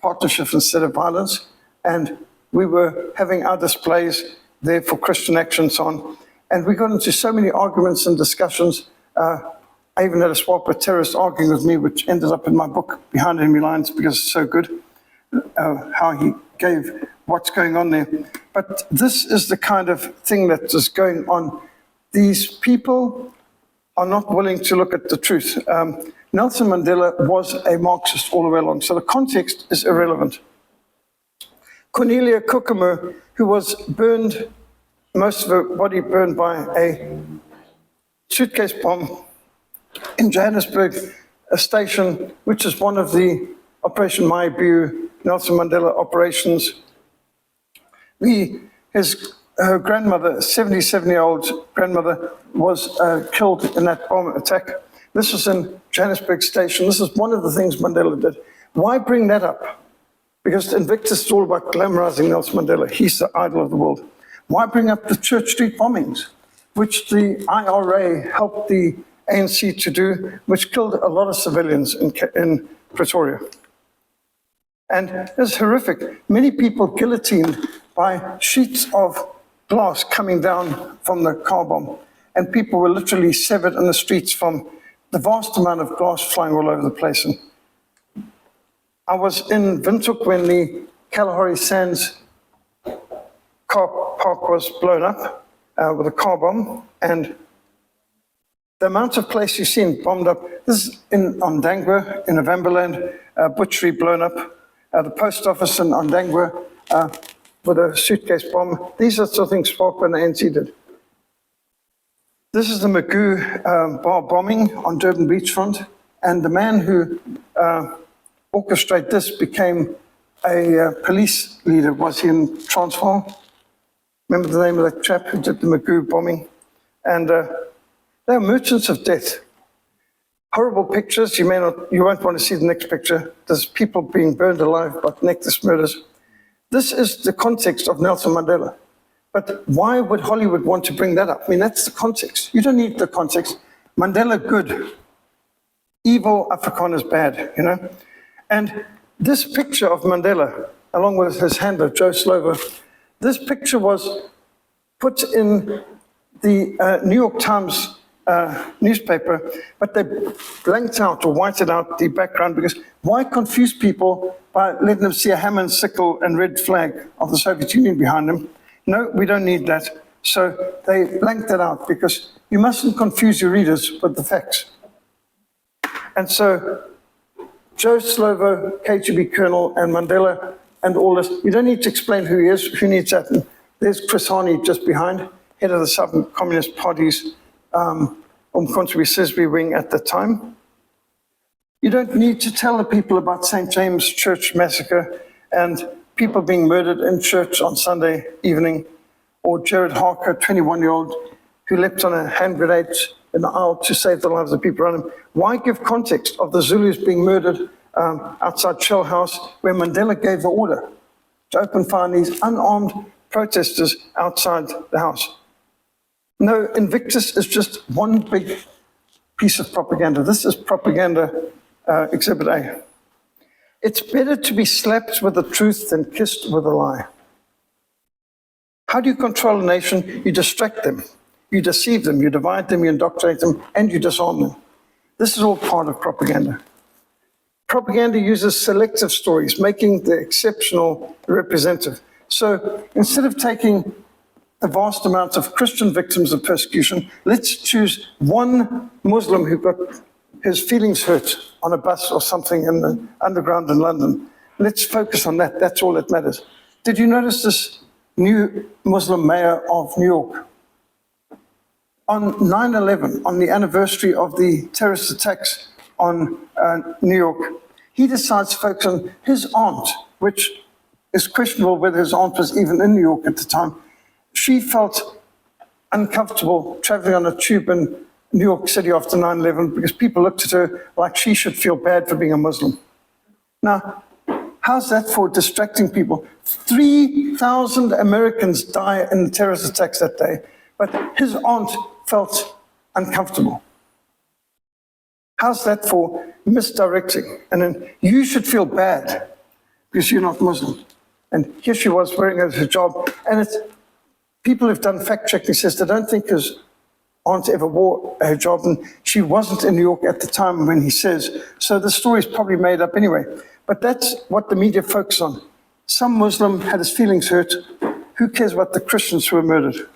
Partnership Instead of Violence, and we were having our displays there for Christian Action and so on. And we got into so many arguments and discussions. I even had a swap with terrorists arguing with me, which ended up in my book, Behind Enemy Lines, because it's so good, how he gave what's going on there. But this is the kind of thing that is going on. These people are not willing to look at the truth. Nelson Mandela was a Marxist all the way along, so the context is irrelevant. Cornelia Kokomo, who was burned, most of her body burned by a suitcase bomb in Johannesburg, a station which is one of the Operation Maibu, Nelson Mandela operations. Her grandmother, 77-year-old grandmother, was killed in that bomb attack. This was in Johannesburg Station. This is one of the things Mandela did. Why bring that up? Because Invictus is all about glamorizing Nelson Mandela. He's the idol of the world. Why bring up the Church Street bombings, which the IRA helped the ANC to do, which killed a lot of civilians in Pretoria? And it's horrific. Many people guillotined by sheets of glass coming down from the car bomb. And people were literally severed in the streets from the vast amount of glass flying all over the place. And I was in Windhoek when the Kalahari Sands car park was blown up with a car bomb. And the amount of place you've seen bombed up, this is in Ondangwa, in Novemberland, butchery blown up, the post office in Ondangwa with a suitcase bomb. These are the sort of things Spark and the ANC did. This is the Magoo bar bombing on Durban beachfront, and the man who orchestrated this became a police leader. Was he in Transvaal? Remember the name of that chap who did the Magoo bombing? And they are merchants of death. Horrible pictures. You won't want to see the next picture. There's people being burned alive by necklace murders. This is the context of Nelson Mandela. But why would Hollywood want to bring that up? I mean, that's the context. You don't need the context. Mandela good. Evil, Afrikaners bad, you know? And this picture of Mandela, along with his handler, Joe Slovo, this picture was put in the New York Times newspaper, but they blanked out or whited out the background because why confuse people by letting them see a Hammond sickle and red flag of the Soviet Union behind them? No, we don't need that. So they blanked that out because you mustn't confuse your readers with the facts. And so Joe Slovo, KGB colonel, and Mandela, and all this, you don't need to explain who he is, who needs that. And there's Chris Hani just behind, head of the Southern Communist Party's Umkhonto we wing at the time. You don't need to tell the people about St. James Church massacre and people being murdered in church on Sunday evening, or Jared Harker, 21-year-old, who leapt on a hand grenade in the aisle to save the lives of people around him. Why give context of the Zulus being murdered outside Shell House, where Mandela gave the order to open fire on these unarmed protesters outside the house? No, Invictus is just one big piece of propaganda. This is propaganda exhibit A. It's better to be slapped with the truth than kissed with a lie. How do you control a nation? You distract them, you deceive them, you divide them, you indoctrinate them, and you disarm them. This is all part of propaganda. Propaganda uses selective stories, making the exceptional representative. So instead of taking the vast amounts of Christian victims of persecution, let's choose one Muslim who got his feelings hurt on a bus or something in the underground in London. Let's focus on that. That's all that matters. Did you notice this new Muslim mayor of New York? On 9/11, on the anniversary of the terrorist attacks on New York, he decides to focus on his aunt, which is questionable whether his aunt was even in New York at the time. She felt uncomfortable traveling on a tube in New York City after 9/11 because people looked at her like she should feel bad for being a Muslim. Now, how's that for distracting people? 3,000 Americans die in the terrorist attacks that day, but his aunt felt uncomfortable. How's that for misdirecting? And then you should feel bad because you're not Muslim. And here she was wearing a hijab, and it's people who've done fact-checking says they don't think his aunt ever wore a hijab, and she wasn't in New York at the time when he says, so the story's probably made up anyway. But that's what the media focus on. Some Muslim had his feelings hurt. Who cares about the Christians who were murdered?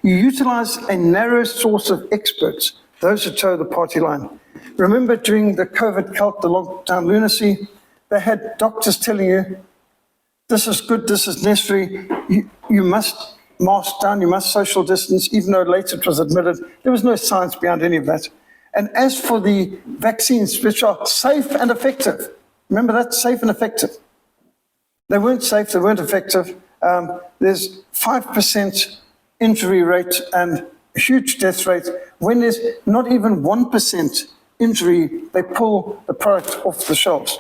You utilize a narrow source of experts, those who toe the party line. Remember during the COVID cult, the lockdown lunacy, they had doctors telling you, this is good, this is necessary, you must mask down, you must social distance, even though later it was admitted. There was no science behind any of that. And as for the vaccines, which are safe and effective, remember that, safe and effective. They weren't safe, they weren't effective. There's 5% injury rate and a huge death rate. When there's not even 1% injury, they pull the product off the shelves.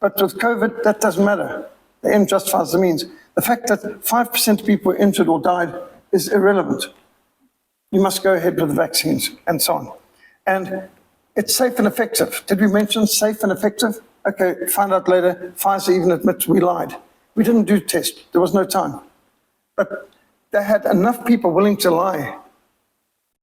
But with COVID, that doesn't matter. The end justifies the means. The fact that 5% of people were injured or died is irrelevant. You must go ahead with the vaccines and so on. And it's safe and effective. Did we mention safe and effective? Okay, find out later. Pfizer even admits we lied. We didn't do tests. There was no time. But they had enough people willing to lie.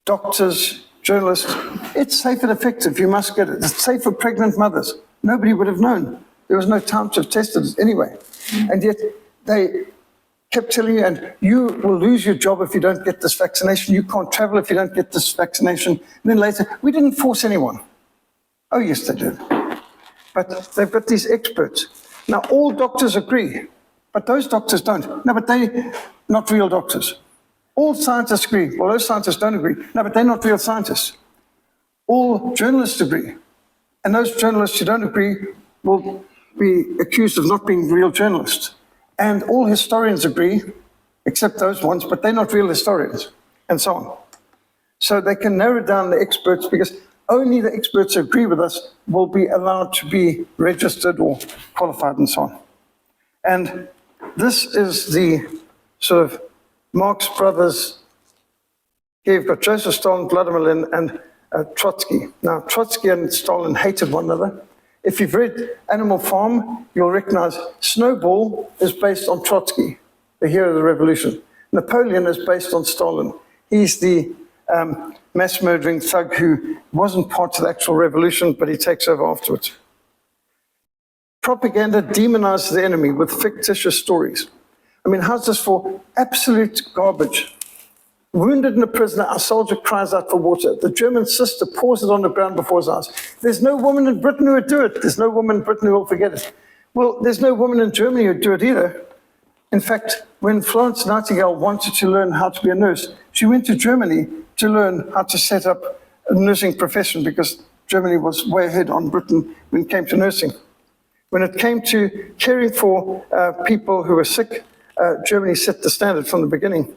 Doctors, journalists. It's safe and effective. You must get it. It's safe for pregnant mothers. Nobody would have known. There was no time to have tested it anyway. And yet they kept telling you, and you will lose your job if you don't get this vaccination. You can't travel if you don't get this vaccination. And then later, we didn't force anyone. Oh, yes, they did. But they've got these experts. Now, all doctors agree, but those doctors don't. No, but they're not real doctors. All scientists agree. Well, those scientists don't agree. No, but they're not real scientists. All journalists agree. And those journalists who don't agree will be accused of not being real journalists. And all historians agree, except those ones, but they're not real historians, and so on. So they can narrow down the experts because only the experts who agree with us will be allowed to be registered or qualified and so on. And this is the sort of Marx brothers. Here you've got Joseph Stalin, Vladimir Lenin, and Trotsky. Now, Trotsky and Stalin hated one another. If you've read Animal Farm, you'll recognize Snowball is based on Trotsky, the hero of the revolution. Napoleon is based on Stalin. He's the mass murdering thug who wasn't part of the actual revolution, but he takes over afterwards. Propaganda demonizes the enemy with fictitious stories. I mean, how's this for absolute garbage? Wounded in a prisoner, our soldier cries out for water. The German sister pours it on the ground before his eyes. There's no woman in Britain who would do it. There's no woman in Britain who will forget it. Well, there's no woman in Germany who would do it either. In fact, when Florence Nightingale wanted to learn how to be a nurse, she went to Germany to learn how to set up a nursing profession because Germany was way ahead on Britain when it came to nursing. When it came to caring for people who were sick, Germany set the standard from the beginning.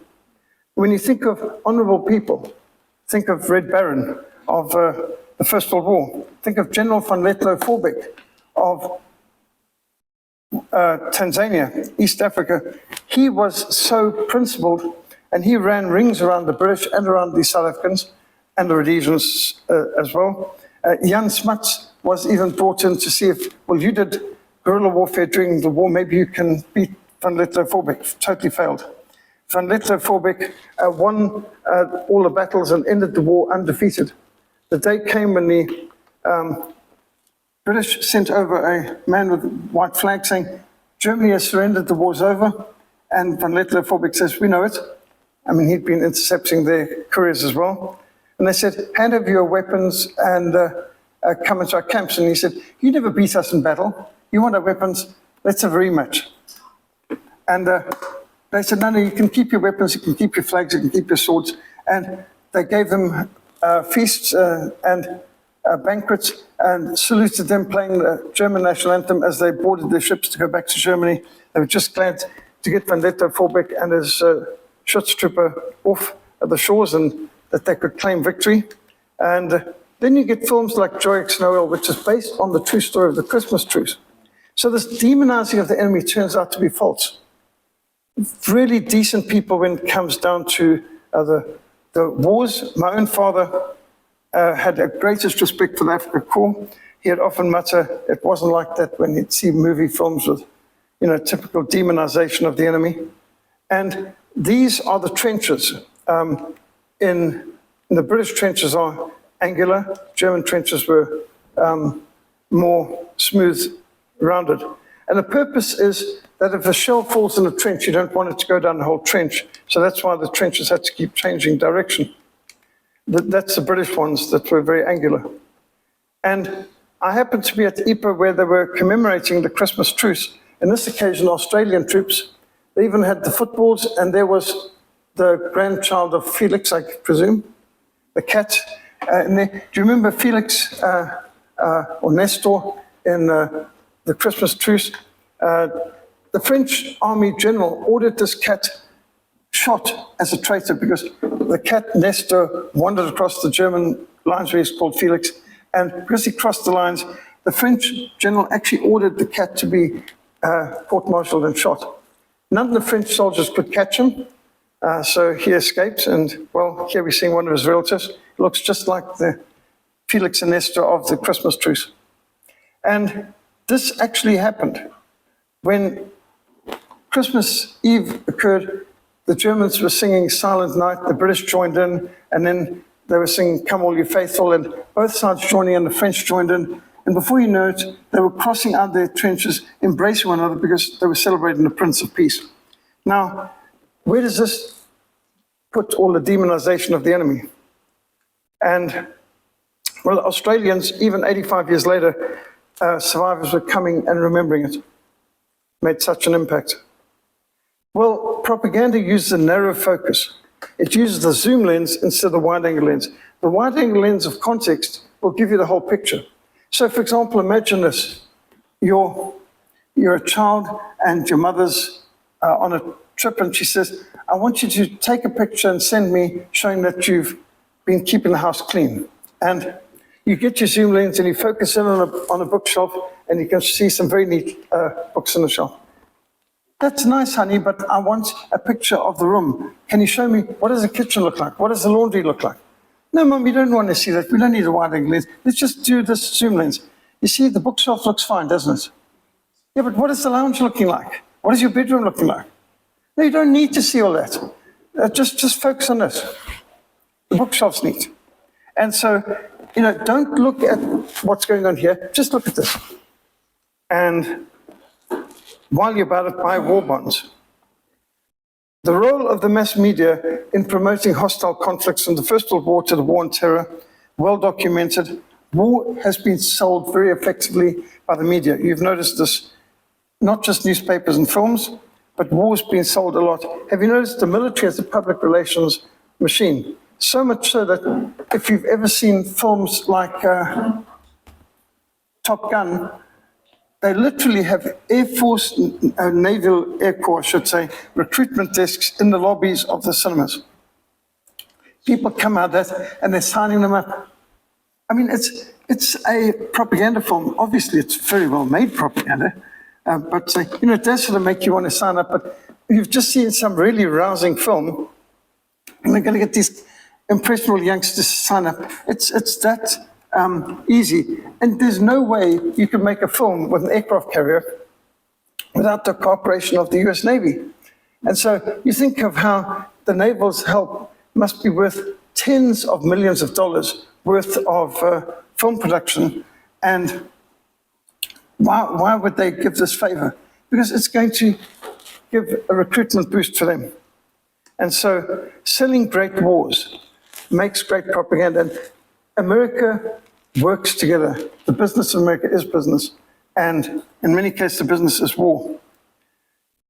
When you think of honorable people, think of Red Baron of the First World War. Think of General von Letlow-Vorbeck of Tanzania, East Africa. He was so principled, and he ran rings around the British and around the South Africans and the Rhodesians as well. Jan Smuts was even brought in to see if, well, you did guerrilla warfare during the war, maybe you can beat von Letlow-Vorbeck. Totally failed. Von Letlow-Vorbeck won all the battles and ended the war undefeated. The day came when the British sent over a man with a white flag saying, Germany has surrendered, the war's over. And von Letlow-Vorbeck says, we know it. I mean, he'd been intercepting their couriers as well. And they said, hand over your weapons and come into our camps. And he said, you never beat us in battle. You want our weapons? Let's have a rematch. And they said, no, you can keep your weapons, you can keep your flags, you can keep your swords. And they gave them feasts and banquets and saluted them playing the German national anthem as they boarded their ships to go back to Germany. They were just glad to get von Letlow-Vorbeck and his Schutztruppe off at the shores and that they could claim victory. And then you get films like Joy X Noel, which is based on the true story of the Christmas truce. So this demonizing of the enemy turns out to be false. Really decent people when it comes down to the wars. My own father had the greatest respect for the Africa Corps. He'd often mutter, it wasn't like that when he'd see movie films with, typical demonization of the enemy. And these are the trenches. In the British trenches are angular, German trenches were more smooth, rounded. And the purpose is that if a shell falls in a trench, you don't want it to go down the whole trench. So that's why the trenches had to keep changing direction. That's the British ones that were very angular. And I happened to be at Ypres where they were commemorating the Christmas truce. In this occasion, Australian troops, they even had the footballs, and there was the grandchild of Felix, I presume, the cat. Do you remember Felix or Nestor in the Christmas truce? The French army general ordered this cat shot as a traitor because the cat Nestor wandered across the German lines where he's called Felix, and because he crossed the lines, the French general actually ordered the cat to be court-martialed and shot. None of the French soldiers could catch him, so he escapes, and well, here we're seeing one of his relatives. He looks just like the Felix and Nestor of the Christmas truce. And this actually happened. When Christmas Eve occurred, the Germans were singing Silent Night, the British joined in, and then they were singing Come All You Faithful, and both sides joining in, the French joined in, and before you know it, they were crossing out their trenches, embracing one another because they were celebrating the Prince of Peace. Now, where does this put all the demonization of the enemy? And, well, the Australians, even 85 years later, survivors were coming and remembering it. Made such an impact. Well, propaganda uses a narrow focus. It uses the zoom lens instead of the wide-angle lens. The wide-angle lens of context will give you the whole picture. So, for example, imagine this. You're a child and your mother's on a trip, and she says, I want you to take a picture and send me showing that you've been keeping the house clean. And you get your zoom lens and you focus in on a bookshelf, and you can see some very neat books on the shelf. That's nice, honey, but I want a picture of the room. Can you show me, what does the kitchen look like? What does the laundry look like? No, Mum, we don't want to see that. We don't need a wide-angle lens. Let's just do this zoom lens. You see, the bookshelf looks fine, doesn't it? Yeah, but what is the lounge looking like? What is your bedroom looking like? No, you don't need to see all that. Just focus on this. The bookshelf's neat. And so, don't look at what's going on here, just look at this. And while you're about it, buy war bonds. The role of the mass media in promoting hostile conflicts from the First World War to the War on Terror, well documented. War has been sold very effectively by the media. You've noticed this, not just newspapers and films, but war's been sold a lot. Have you noticed the military as a public relations machine? So much so that if you've ever seen films like Top Gun, they literally have Air Force, Naval Air Corps, I should say, recruitment desks in the lobbies of the cinemas. People come out of that and they're signing them up. I mean, it's a propaganda film. Obviously, it's very well made propaganda, but it does sort of make you want to sign up. But you've just seen some really rousing film, and they're going to get these impressionable youngsters to sign up. It's that easy. And there's no way you can make a film with an aircraft carrier without the cooperation of the US Navy. And so you think of how the naval's help must be worth tens of millions of dollars worth of film production. And why would they give this favor? Because it's going to give a recruitment boost for them. And so selling great wars makes great propaganda. And America works together. The business of America is business. And in many cases, the business is war.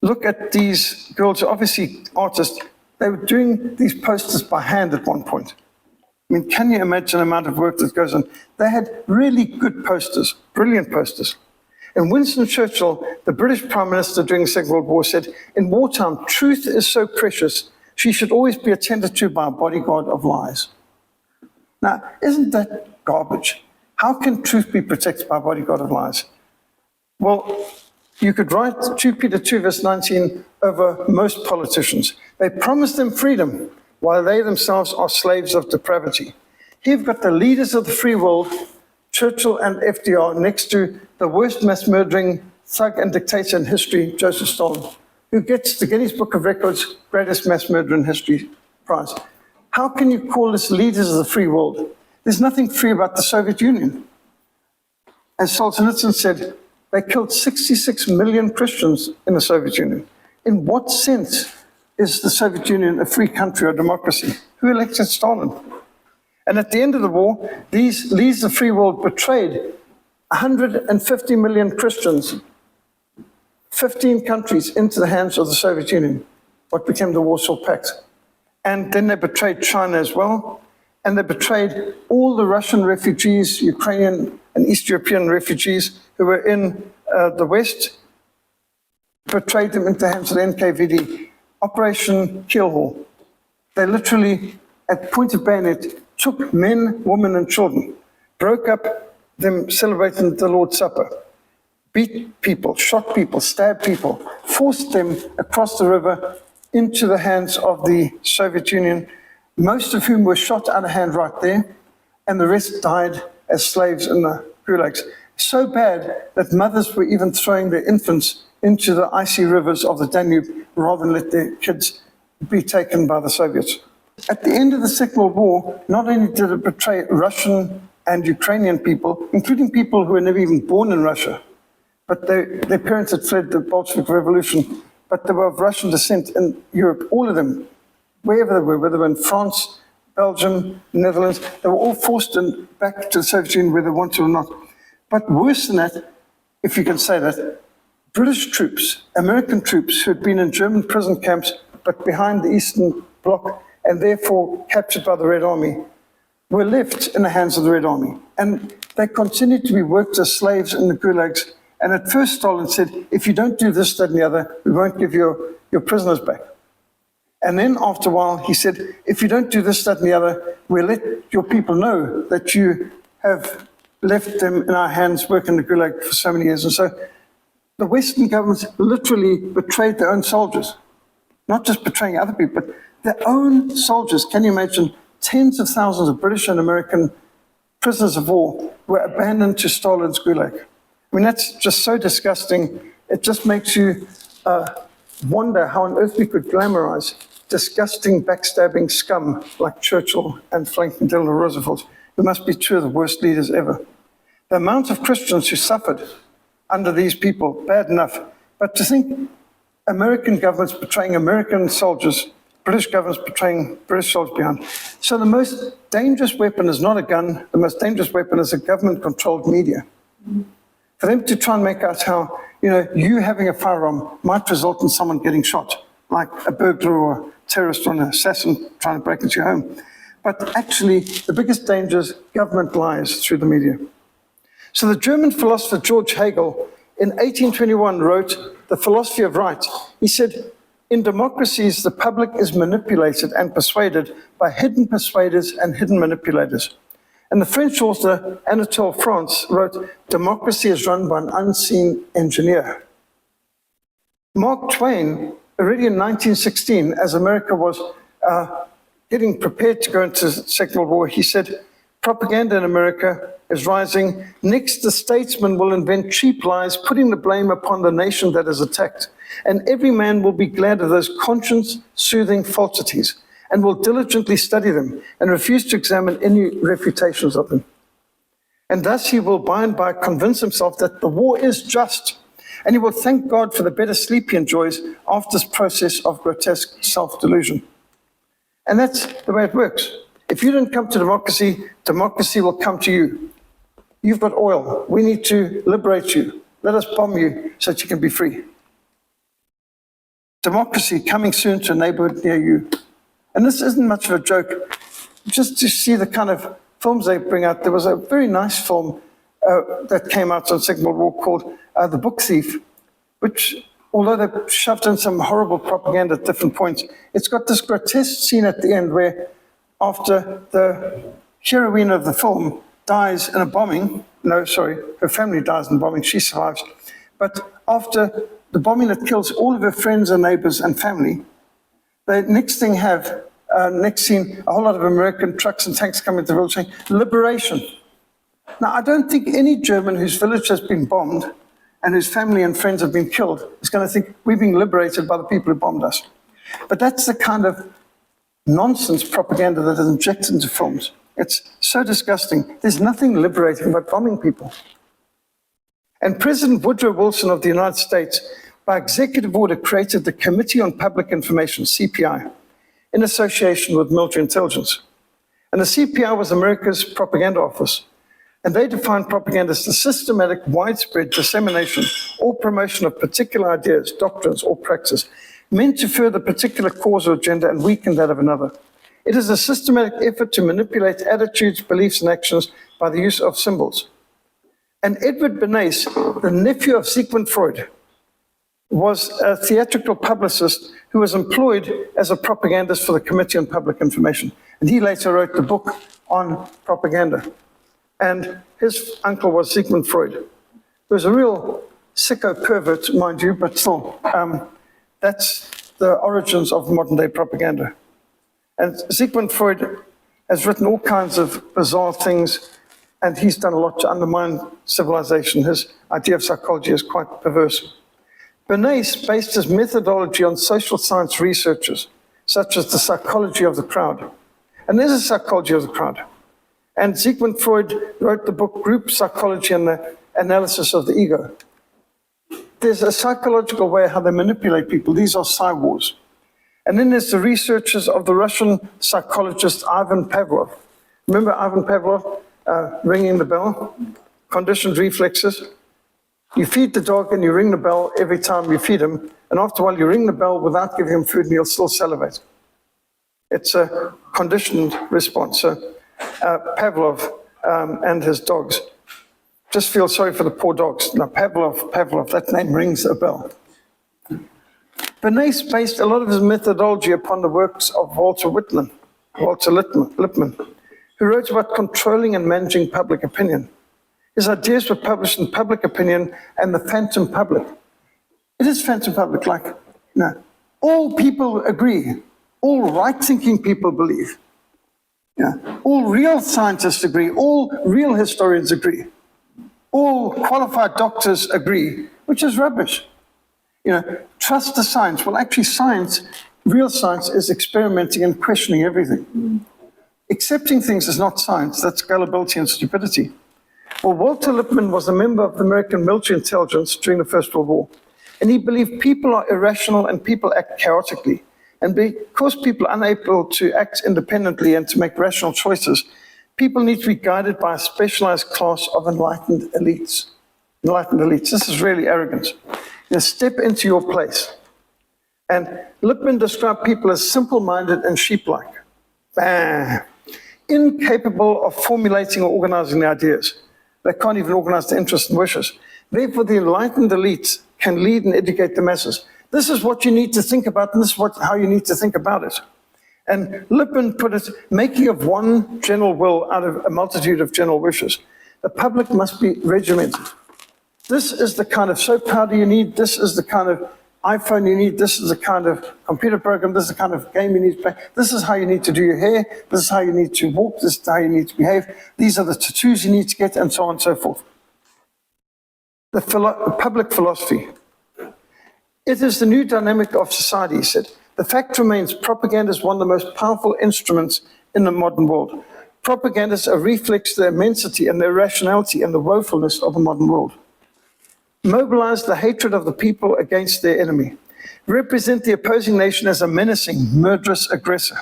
Look at these girls, obviously artists. They were doing these posters by hand at one point. I mean, can you imagine the amount of work that goes on? They had really good posters, brilliant posters. And Winston Churchill, the British Prime Minister during the Second World War, said, in wartime, truth is so precious, she should always be attended to by a bodyguard of lies. Now, isn't that garbage? How can truth be protected by a bodyguard of lies? Well, you could write 2 Peter 2, verse 19 over most politicians. They promise them freedom, while they themselves are slaves of depravity. Here you've got the leaders of the free world, Churchill and FDR, next to the worst mass-murdering thug and dictator in history, Joseph Stalin, who gets the Guinness Book of Records greatest mass murderer in history prize. How can you call this leaders of the free world? There's nothing free about the Soviet Union. As Solzhenitsyn said, they killed 66 million Christians in the Soviet Union. In what sense is the Soviet Union a free country or democracy? Who elected Stalin? And at the end of the war, these leaders of the free world betrayed 150 million Christians, 15 countries into the hands of the Soviet Union, what became the Warsaw Pact. And then they betrayed China as well. And they betrayed all the Russian refugees, Ukrainian and East European refugees who were in the West, betrayed them into the hands of the NKVD. Operation Keelhaul. They literally, at point of bayonet, took men, women, and children, broke up them celebrating the Lord's Supper, beat people, shot people, stabbed people, forced them across the river into the hands of the Soviet Union, most of whom were shot out of hand right there, and the rest died as slaves in the gulags. So bad that mothers were even throwing their infants into the icy rivers of the Danube rather than let their kids be taken by the Soviets. At the end of the Second World War, not only did it betray Russian and Ukrainian people, including people who were never even born in Russia, but their parents had fled the Bolshevik Revolution, but they were of Russian descent in Europe, all of them, wherever they were, whether they were in France, Belgium, Netherlands, they were all forced back to the Soviet Union whether they wanted or not. But worse than that, if you can say that, British troops, American troops who had been in German prison camps but behind the Eastern Bloc and therefore captured by the Red Army, were left in the hands of the Red Army. And they continued to be worked as slaves in the gulags. And at first Stalin said, if you don't do this, that, and the other, we won't give your prisoners back. And then after a while, he said, if you don't do this, that, and the other, we'll let your people know that you have left them in our hands working the gulag for so many years. And so the Western governments literally betrayed their own soldiers, not just betraying other people, but their own soldiers. Can you imagine tens of thousands of British and American prisoners of war were abandoned to Stalin's gulag? I mean, that's just so disgusting. It just makes you wonder how on earth we could glamorize disgusting, backstabbing scum like Churchill and Franklin Delano Roosevelt, who must be two of the worst leaders ever. The amount of Christians who suffered under these people, bad enough. But to think American governments betraying American soldiers, British governments betraying British soldiers behind. So the most dangerous weapon is not a gun, the most dangerous weapon is a government-controlled media. For them to try and make out how, you having a firearm might result in someone getting shot, like a burglar or a terrorist or an assassin trying to break into your home. But actually, the biggest danger is government lies through the media. So the German philosopher George Hegel in 1821 wrote The Philosophy of Right. He said, in democracies, the public is manipulated and persuaded by hidden persuaders and hidden manipulators. And the French author Anatole France wrote, democracy is run by an unseen engineer. Mark Twain, already in 1916, as America was getting prepared to go into the Second World War, he said, propaganda in America is rising. Next, the statesman will invent cheap lies, putting the blame upon the nation that is attacked. And every man will be glad of those conscience-soothing falsities and will diligently study them and refuse to examine any refutations of them. And thus he will by and by convince himself that the war is just, and he will thank God for the better sleep he enjoys after this process of grotesque self-delusion. And that's the way it works. If you don't come to democracy, democracy will come to you. You've got oil. We need to liberate you. Let us bomb you so that you can be free. Democracy coming soon to a neighborhood near you. And this isn't much of a joke. Just to see the kind of films they bring out, there was a very nice film that came out on the Second World War called The Book Thief, which, although they shoved in some horrible propaganda at different points, it's got this grotesque scene at the end where after the heroine of the film dies in a bombing, her family dies in a bombing, she survives, but after the bombing that kills all of her friends and neighbors and family, they next scene, a whole lot of American trucks and tanks come into the village saying, liberation. Now, I don't think any German whose village has been bombed and whose family and friends have been killed is going to think we're being liberated by the people who bombed us. But that's the kind of nonsense propaganda that is injected into films. It's so disgusting. There's nothing liberating about bombing people. And President Woodrow Wilson of the United States, by executive order, created the Committee on Public Information, CPI, in association with military intelligence. And the CPI was America's propaganda office. And they defined propaganda as the systematic, widespread dissemination or promotion of particular ideas, doctrines, or practices, meant to further a particular cause or agenda and weaken that of another. It is a systematic effort to manipulate attitudes, beliefs, and actions by the use of symbols. And Edward Bernays, the nephew of Sigmund Freud, was a theatrical publicist who was employed as a propagandist for the Committee on Public Information. And he later wrote the book on propaganda. And his uncle was Sigmund Freud, who was a real sicko pervert, mind you, but still, that's the origins of modern-day propaganda. And Sigmund Freud has written all kinds of bizarre things, and he's done a lot to undermine civilization. His idea of psychology is quite perverse. Bernays based his methodology on social science researchers, such as the psychology of the crowd. And there's a psychology of the crowd. And Sigmund Freud wrote the book Group Psychology and the Analysis of the Ego. There's a psychological way how they manipulate people. These are psi wars. And then there's the researchers of the Russian psychologist Ivan Pavlov. Remember Ivan Pavlov ringing the bell? Conditioned reflexes. You feed the dog and you ring the bell every time you feed him. And after a while you ring the bell without giving him food and he'll still salivate. It's a conditioned response. So Pavlov and his dogs. Just feel sorry for the poor dogs. Now, Pavlov, that name rings a bell. Bernays based a lot of his methodology upon the works of Walter Lippmann, who wrote about controlling and managing public opinion. His ideas were published in Public Opinion and the Phantom Public. It is Phantom Public, like, all people agree, all right-thinking people believe. All real scientists agree, all real historians agree. All qualified doctors agree, which is rubbish. Trust the science. Well, actually, science Real science is experimenting and questioning everything. Accepting things is not science, that's gullibility and stupidity. Well, Walter Lippmann was a member of the American military intelligence during the First World War, and he believed people are irrational and people act chaotically. And because people are unable to act independently and to make rational choices, people need to be guided by a specialized class of enlightened elites. Enlightened elites. This is really arrogant. Step into your place. And Lippmann described people as simple-minded and sheep-like. Incapable of formulating or organizing their ideas. They can't even organize their interests and wishes. Therefore, the enlightened elites can lead and educate the masses. This is what you need to think about, and this is how you need to think about it. And Lippmann put it, making of one general will out of a multitude of general wishes. The public must be regimented. This is the kind of soap powder you need. This is the kind of iPhone you need. This is the kind of computer program. This is the kind of game you need to play. This is how you need to do your hair. This is how you need to walk. This is how you need to behave. These are the tattoos you need to get, and so on and so forth. The public philosophy. It is the new dynamic of society, he said. The fact remains propaganda is one of the most powerful instruments in the modern world. Propaganda is a reflex of the immensity and the irrationality and the woefulness of the modern world. Mobilize the hatred of the people against their enemy. Represent the opposing nation as a menacing, murderous aggressor.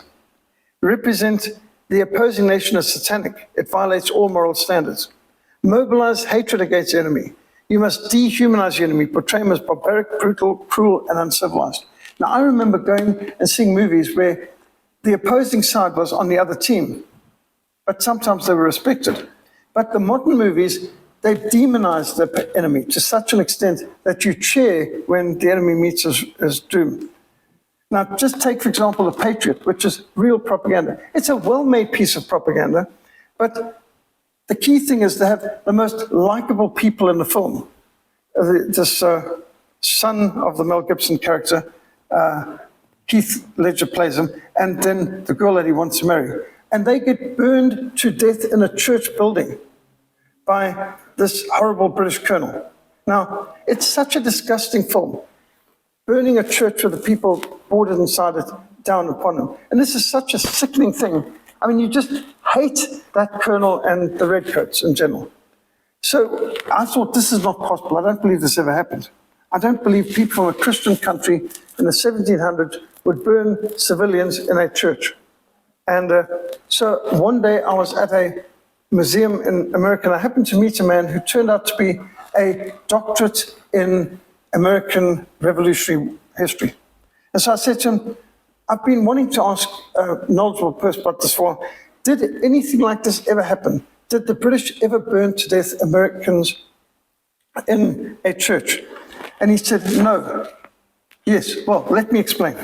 Represent the opposing nation as satanic. It violates all moral standards. Mobilize hatred against the enemy. You must dehumanize the enemy, portray him as barbaric, brutal, cruel, and uncivilized. Now, I remember going and seeing movies where the opposing side was on the other team, but sometimes they were respected. But the modern movies, they've demonized the enemy to such an extent that you cheer when the enemy meets his doom. Now, just take, for example, The Patriot, which is real propaganda. It's a well-made piece of propaganda, but the key thing is to have the most likable people in the film. This son of the Mel Gibson character, Heath Ledger plays him, and then the girl that he wants to marry. And they get burned to death in a church building by this horrible British colonel. Now, it's such a disgusting film. Burning a church with the people boarded inside it down upon them. And this is such a sickening thing. I mean, you just hate that colonel and the redcoats in general. So I thought, this is not possible. I don't believe this ever happened. I don't believe people from a Christian country in the 1700s would burn civilians in a church. And so one day I was at a museum in America, and I happened to meet a man who turned out to be a doctorate in American Revolutionary history. And so I said to him, I've been wanting to ask a knowledgeable person about this for a while. Did anything like this ever happen? Did the British ever burn to death Americans in a church? And he said, no. Yes, well, let me explain.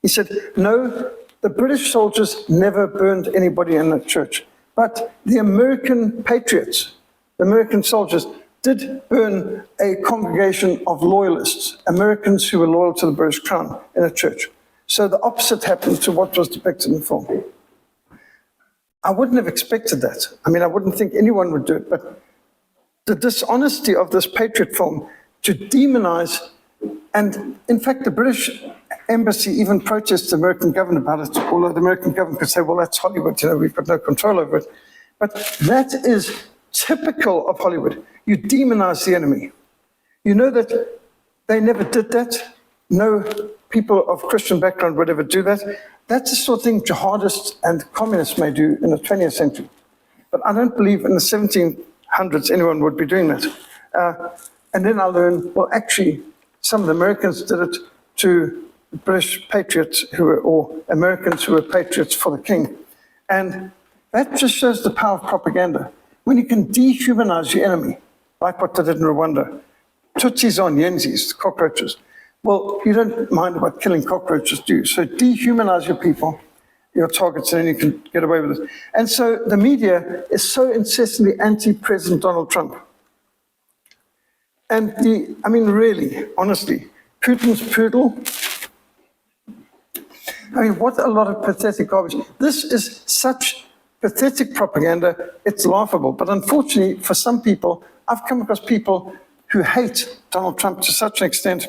He said, no, the British soldiers never burned anybody in a church. But the American patriots, the American soldiers, did burn a congregation of loyalists, Americans who were loyal to the British Crown, in a church. So the opposite happened to what was depicted in the film. I wouldn't have expected that. I mean, I wouldn't think anyone would do it, but the dishonesty of this patriot film to demonize, and in fact, the British embassy even protested the American government about it, although the American government could say, well, that's Hollywood, you know, we've got no control over it. But that is typical of Hollywood. You demonize the enemy. You know that they never did that. No people of Christian background would ever do that. That's the sort of thing jihadists and communists may do in the 20th century. But I don't believe in the 1700s anyone would be doing that. And then I learned, well, actually, some of the Americans did it to British patriots or Americans who were patriots for the king. And that just shows the power of propaganda. When you can dehumanize your enemy, like what they did in Rwanda, Tutsis on Yensis, cockroaches. Well, you don't mind what killing cockroaches do. So dehumanize your people, your targets, and then you can get away with it. And so the media is so incessantly anti-President Donald Trump. And I mean, really, honestly, Putin's poodle, I mean, what a lot of pathetic garbage. This is such pathetic propaganda, it's laughable. But unfortunately, for some people, I've come across people who hate Donald Trump to such an extent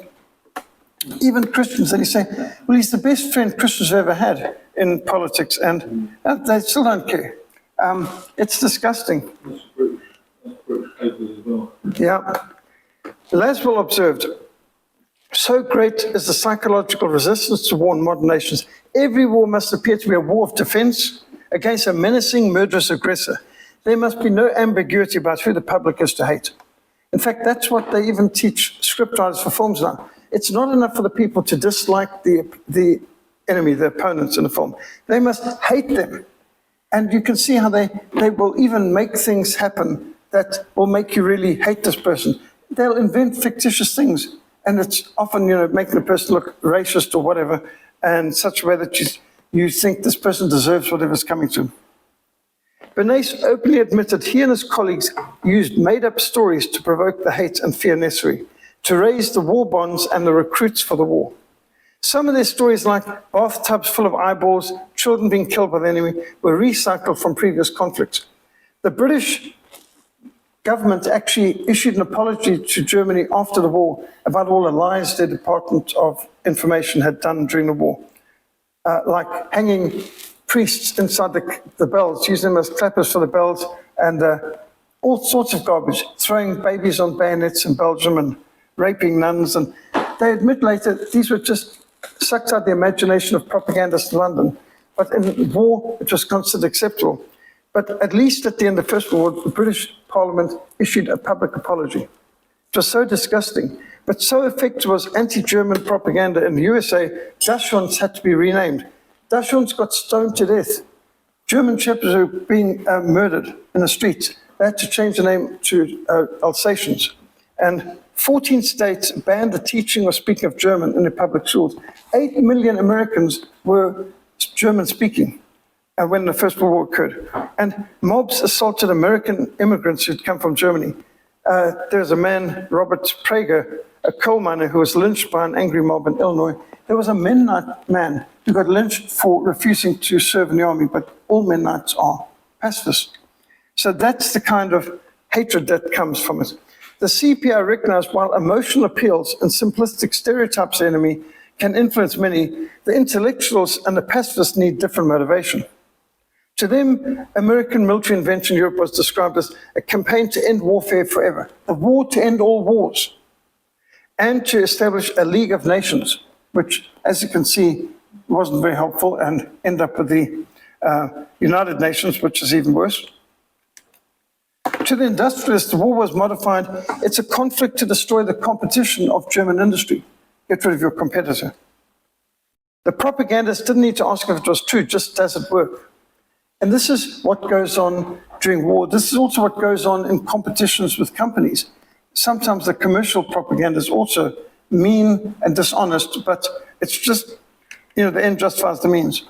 even Christians, and you say, well, he's the best friend Christians have ever had in politics, and they still don't care. It's disgusting. That's British papers as well. Yeah. Laswell observed, so great is the psychological resistance to war in modern nations. Every war must appear to be a war of defense against a menacing, murderous aggressor. There must be no ambiguity about who the public is to hate. In fact, that's what they even teach scriptwriters for films now. It's not enough for the people to dislike the enemy, the opponents in the film. They must hate them. And you can see how they will even make things happen that will make you really hate this person. They'll invent fictitious things, and it's often, making the person look racist or whatever, and such a way that you think this person deserves whatever's coming to him. Bernays openly admitted he and his colleagues used made-up stories to provoke the hate and fear necessary, to raise the war bonds and the recruits for the war. Some of their stories, like bathtubs full of eyeballs, children being killed by the enemy, were recycled from previous conflicts. The British government actually issued an apology to Germany after the war about all the lies their Department of Information had done during the war, like hanging priests inside the bells, using them as clappers for the bells, and all sorts of garbage, throwing babies on bayonets in Belgium and raping nuns. And they admit later these were just sucked out the imagination of propagandists in London. But in war, it was considered acceptable. But at least at the end of the First World War, the British Parliament issued a public apology. It was so disgusting, but so effective was anti-German propaganda in the USA, Dachshunds had to be renamed. Dachshunds got stoned to death. German shepherds were being murdered in the streets. They had to change the name to Alsatians. And 14 states banned the teaching or speaking of German in the public schools. 8 million Americans were German-speaking when the First World War occurred. And mobs assaulted American immigrants who'd come from Germany. There's a man, Robert Prager, a coal miner who was lynched by an angry mob in Illinois. There was a Mennonite man who got lynched for refusing to serve in the army, but all Mennonites are pacifists. So that's the kind of hatred that comes from it. The CPI recognized while emotional appeals and simplistic stereotypes of the enemy can influence many, the intellectuals and the pacifists need different motivation. To them, American military intervention in Europe was described as a campaign to end warfare forever, a war to end all wars, and to establish a League of Nations, which, as you can see, wasn't very helpful and ended up with the United Nations, which is even worse. To the industrialists, the war was modified. It's a conflict to destroy the competition of German industry. Get rid of your competitor. The propagandists didn't need to ask if it was true, just does it work? And this is what goes on during war. This is also what goes on in competitions with companies. Sometimes the commercial propaganda is also mean and dishonest, but it's just, the end justifies the means.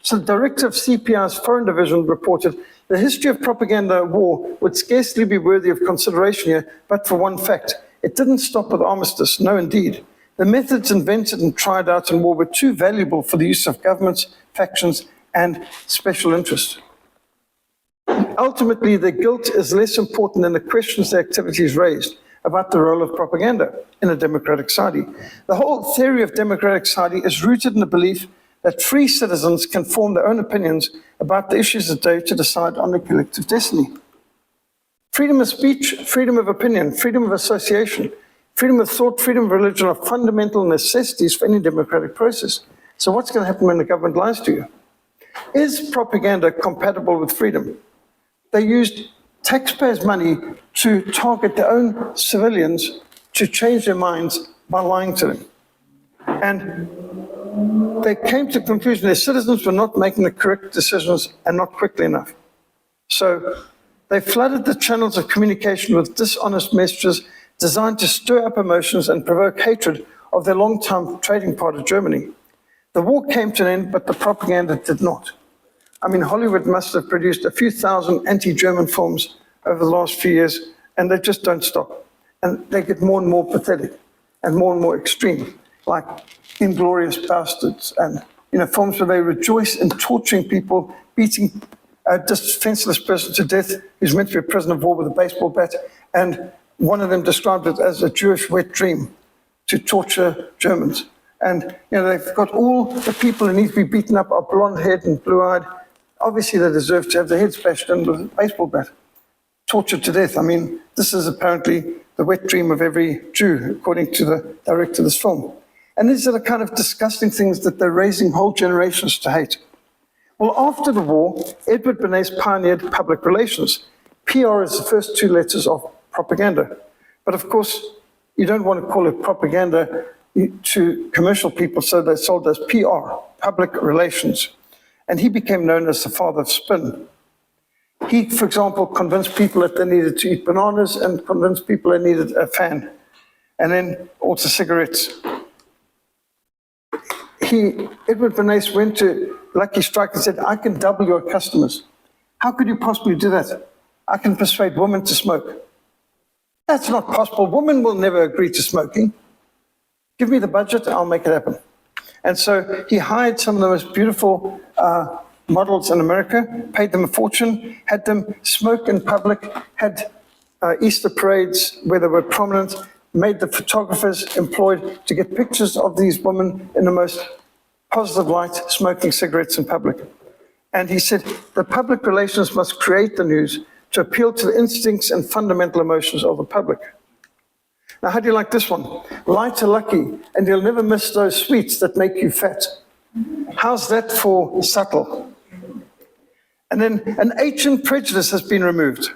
So the director of CPI's Foreign Division reported, the history of propaganda war would scarcely be worthy of consideration here, but for one fact. It didn't stop with armistice, no indeed. The methods invented and tried out in war were too valuable for the use of governments, factions, and special interests. Ultimately, the guilt is less important than the questions the activities raised about the role of propaganda in a democratic society. The whole theory of democratic society is rooted in the belief that free citizens can form their own opinions about the issues of the day to decide on their collective destiny. Freedom of speech, freedom of opinion, freedom of association, freedom of thought, freedom of religion are fundamental necessities for any democratic process. So what's going to happen when the government lies to you? Is propaganda compatible with freedom? They used taxpayers' money to target their own civilians to change their minds by lying to them. And they came to the conclusion their citizens were not making the correct decisions and not quickly enough. So they flooded the channels of communication with dishonest messages designed to stir up emotions and provoke hatred of their long-time trading partner, Germany. The war came to an end, but the propaganda did not. I mean, Hollywood must have produced a few thousand anti-German films over the last few years, and they just don't stop. And they get more and more pathetic and more extreme, like Inglourious Bastards and films where they rejoice in torturing people, beating a defenseless person to death who's meant to be a prisoner of war with a baseball bat. And one of them described it as a Jewish wet dream. to torture Germans. And they've got all the people who need to be beaten up are blonde-haired and blue-eyed. Obviously, they deserve to have their heads bashed in with a baseball bat, tortured to death. I mean, this is apparently the wet dream of every Jew, according to the director of this film. And these are the kind of disgusting things that they're raising whole generations to hate. Well, after the war, Edward Bernays pioneered public relations. PR is the first two letters of propaganda. But of course, you don't want to call it propaganda to commercial people, so they sold as PR, public relations. And he became known as the father of spin. He, for example, convinced people that they needed to eat bananas and convinced people they needed a fan, and then also cigarettes. Edward Bernays went to Lucky Strike and said, I can double your customers. How could you possibly do that? I can persuade women to smoke. That's not possible. Women will never agree to smoking. Give me the budget, I'll make it happen. And so he hired some of the most beautiful models in America, paid them a fortune, had them smoke in public, had Easter parades where they were prominent, made the photographers employed to get pictures of these women in the most positive light, smoking cigarettes in public. And he said, the public relations must create the news to appeal to the instincts and fundamental emotions of the public. Now, how do you like this one? Lie to Lucky, and you'll never miss those sweets that make you fat. How's that for subtle? And then an ancient prejudice has been removed.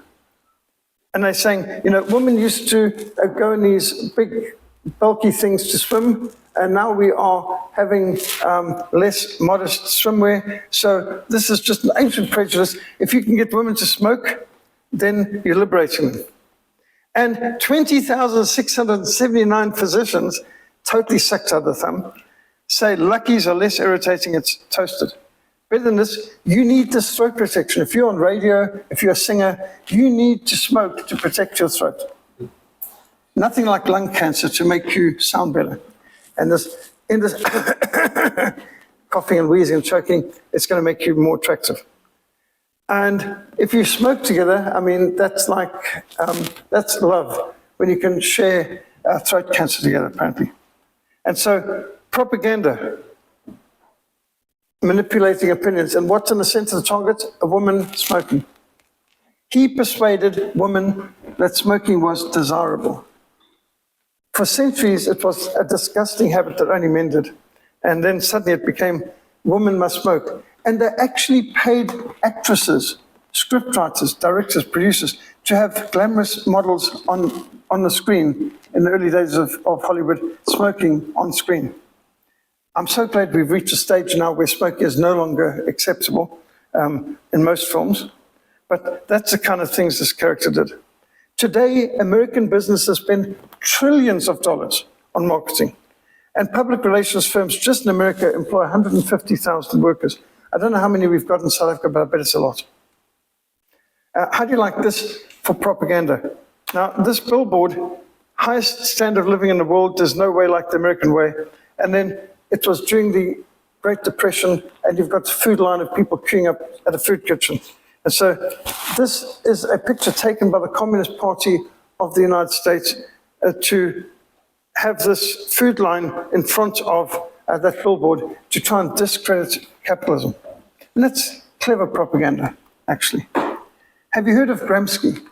And they're saying, women used to go in these big, bulky things to swim, and now we are having less modest swimwear. So this is just an ancient prejudice. If you can get women to smoke, then you're liberating them. And 20,679 physicians, totally sucked out the thumb, say Luckies are less irritating, it's toasted. Better than this, you need this throat protection. If you're on radio, if you're a singer, you need to smoke to protect your throat. Nothing like lung cancer to make you sound better. And in this coughing and wheezing and choking, it's going to make you more attractive. And if you smoke together, I mean, that's like, that's love, when you can share throat cancer together, apparently. And so propaganda, manipulating opinions. And what's in the center of the target? A woman smoking. He persuaded women that smoking was desirable. For centuries, it was a disgusting habit that only men did. And then suddenly it became, women must smoke. And they actually paid actresses, scriptwriters, directors, producers, to have glamorous models on the screen in the early days of Hollywood, smoking on screen. I'm so glad we've reached a stage now where smoking is no longer acceptable in most films. But that's the kind of things this character did. Today, American businesses spend trillions of dollars on marketing. And public relations firms just in America employ 150,000 workers. I don't know how many we've got in South Africa, but I bet it's a lot. How do you like this for propaganda? Now, this billboard, highest standard of living in the world, there's no way like the American way. And then it was during the Great Depression, and you've got the food line of people queuing up at a food kitchen. And so this is a picture taken by the Communist Party of the United States to have this food line in front of that billboard to try and discredit capitalism. And that's clever propaganda, actually. Have you heard of Gramsci?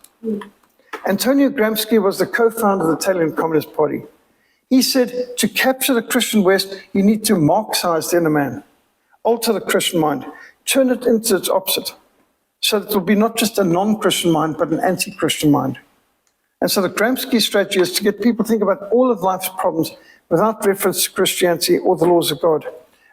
Antonio Gramsci was the co-founder of the Italian Communist Party. He said, to capture the Christian West, you need to Marxize the inner man, alter the Christian mind, turn it into its opposite, so that it will be not just a non-Christian mind, but an anti-Christian mind. And so the Gramsci strategy is to get people to think about all of life's problems without reference to Christianity or the laws of God.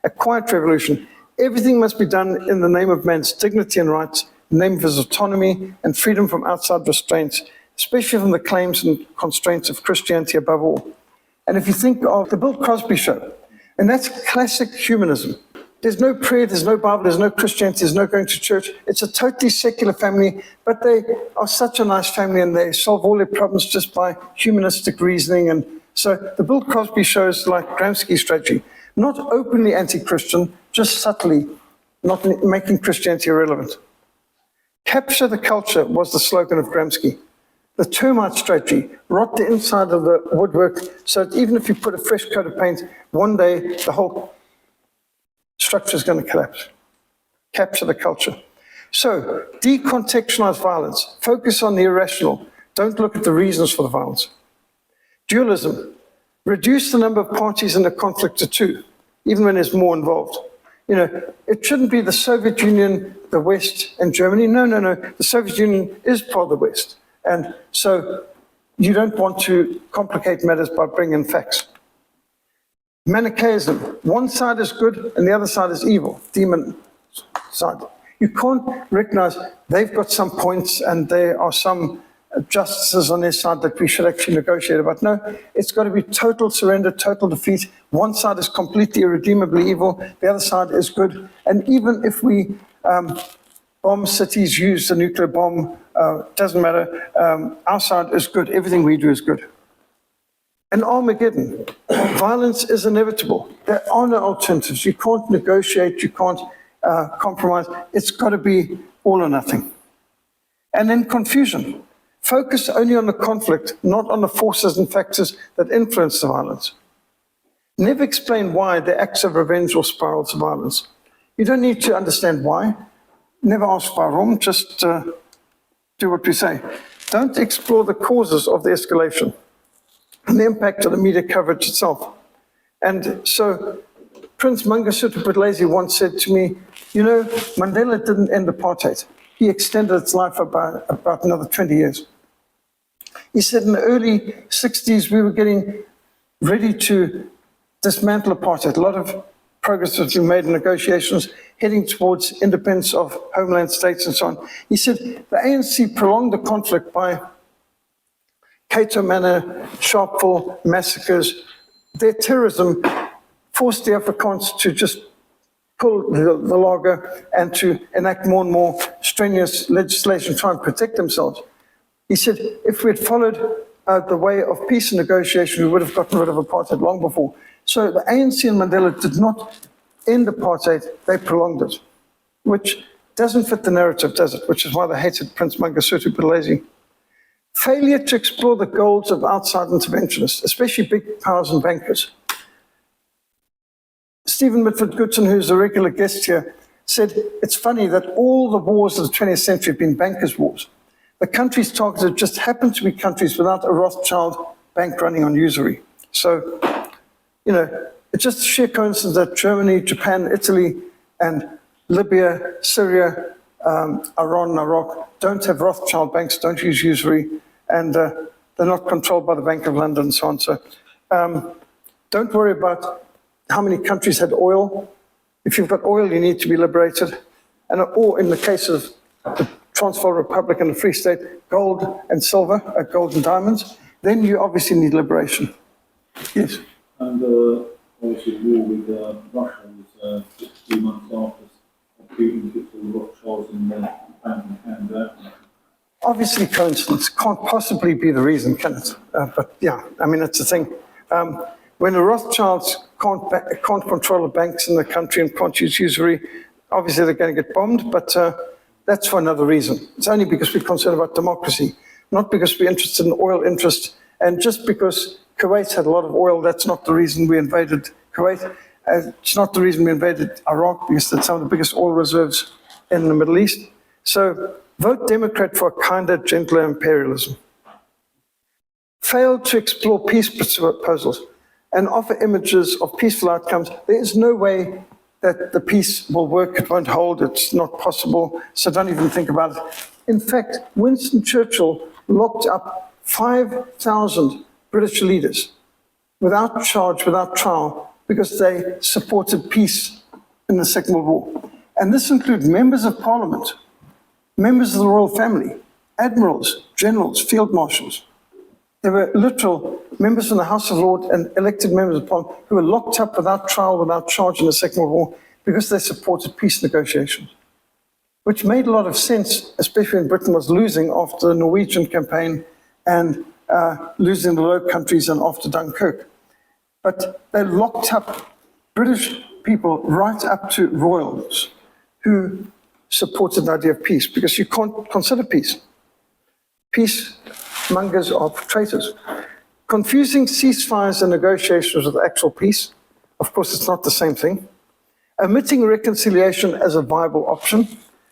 A quiet revolution. Everything must be done in the name of man's dignity and rights, in the name of his autonomy and freedom from outside restraints, especially from the claims and constraints of Christianity above all. And if you think of the Bill Cosby show, and that's classic humanism. There's no prayer, there's no Bible, there's no Christianity, there's no going to church. It's a totally secular family, but they are such a nice family and they solve all their problems just by humanistic reasoning. And so the Bill Cosby show is like Gramsci's strategy. Not openly anti-Christian, just subtly not making Christianity irrelevant. Capture the culture was the slogan of Gramsci. the termite strategy, rot the inside of the woodwork so that even if you put a fresh coat of paint, one day the whole structure is going to collapse. Capture the culture. So, decontextualize violence. Focus on the irrational. Don't look at the reasons for the violence. Dualism. Reduce the number of parties in a conflict to two, even when there's more involved. You know, it shouldn't be the Soviet Union, the West, and Germany. No. The Soviet Union is part of the West. And so you don't want to complicate matters by bringing in facts. Manichaeism. One side is good and the other side is evil, demon side. You can't recognize they've got some points and there are some justices on their side that we should actually negotiate about. No, it's got to be total surrender, total defeat. One side is completely irredeemably evil, the other side is good. And even if we bomb cities, use the nuclear bomb, doesn't matter, our side is good, everything we do is good. And Armageddon, violence is inevitable. There are no alternatives. You can't negotiate, you can't compromise. It's got to be all or nothing. And then confusion. Focus only on the conflict, not on the forces and factors that influence the violence. Never explain why the acts of revenge or spiral to violence. You don't need to understand why. Never ask warum, just do what we say. Don't explore the causes of the escalation and the impact of the media coverage itself. And so Prince Mangosuthu Buthelezi once said to me, you know, Mandela didn't end apartheid. He extended its life about another 20 years. He said in the early 60s, we were getting ready to dismantle apartheid. A lot of progress has been made in negotiations, heading towards independence of homeland states and so on. He said the ANC prolonged the conflict by Cato Manor, Sharpeville massacres. Their terrorism forced the Afrikaans to just pull the lager and to enact more and more strenuous legislation to try and protect themselves. He said, if we had followed the way of peace and negotiation, we would have gotten rid of apartheid long before. So the ANC and Mandela did not end apartheid, they prolonged it, which doesn't fit the narrative, does it? Which is why they hated Prince Mangosuthu Buthelezi. Failure to explore the goals of outside interventionists, especially big powers and bankers. Stephen Mitford Goodson, who's a regular guest here, said, it's funny that all the wars of the 20th century have been bankers' wars. The countries targeted just happen to be countries without a Rothschild bank running on usury. So, you know, it's just sheer coincidence that Germany, Japan, Italy, and Libya, Syria, Iran, Iraq don't have Rothschild banks, don't use usury, and they're not controlled by the Bank of London and so on. So don't worry about how many countries had oil. If you've got oil, you need to be liberated. And or in the case of the Transvaal Republic and the Free State, gold and silver, gold and diamonds, then you obviously need liberation. Yes? And obviously the war with Russia was just 2 months after Putin took all the Rothschilds and hand out. Obviously coincidence, can't possibly be the reason, can it? But yeah, I mean, it's the thing. When the Rothschilds can't control the banks in the country and can't use usury, obviously they're going to get bombed, but that's for another reason. It's only because we're concerned about democracy, not because we're interested in oil interest. And just because Kuwait had a lot of oil, that's not the reason we invaded Kuwait. It's not the reason we invaded Iraq, because that's some of the biggest oil reserves in the Middle East. So vote Democrat for a kinder, gentler imperialism. Fail to explore peace proposals and offer images of peaceful outcomes. There is no way that the peace will work, it won't hold, it's not possible, so don't even think about it. In fact, Winston Churchill locked up 5,000 British leaders without charge, without trial, because they supported peace in the Second World War. And this includes members of Parliament, members of the royal family, admirals, generals, field marshals. There were literal members from the House of Lords and elected members of Parliament who were locked up without trial, without charge in the Second World War because they supported peace negotiations, which made a lot of sense, especially when Britain was losing after the Norwegian campaign and losing the Low Countries and after Dunkirk. But they locked up British people right up to royals who supported the idea of peace, because you can't consider peace. Peace mongers are traitors. Confusing ceasefires and negotiations with actual peace. Of course, it's not the same thing. Omitting reconciliation as a viable option.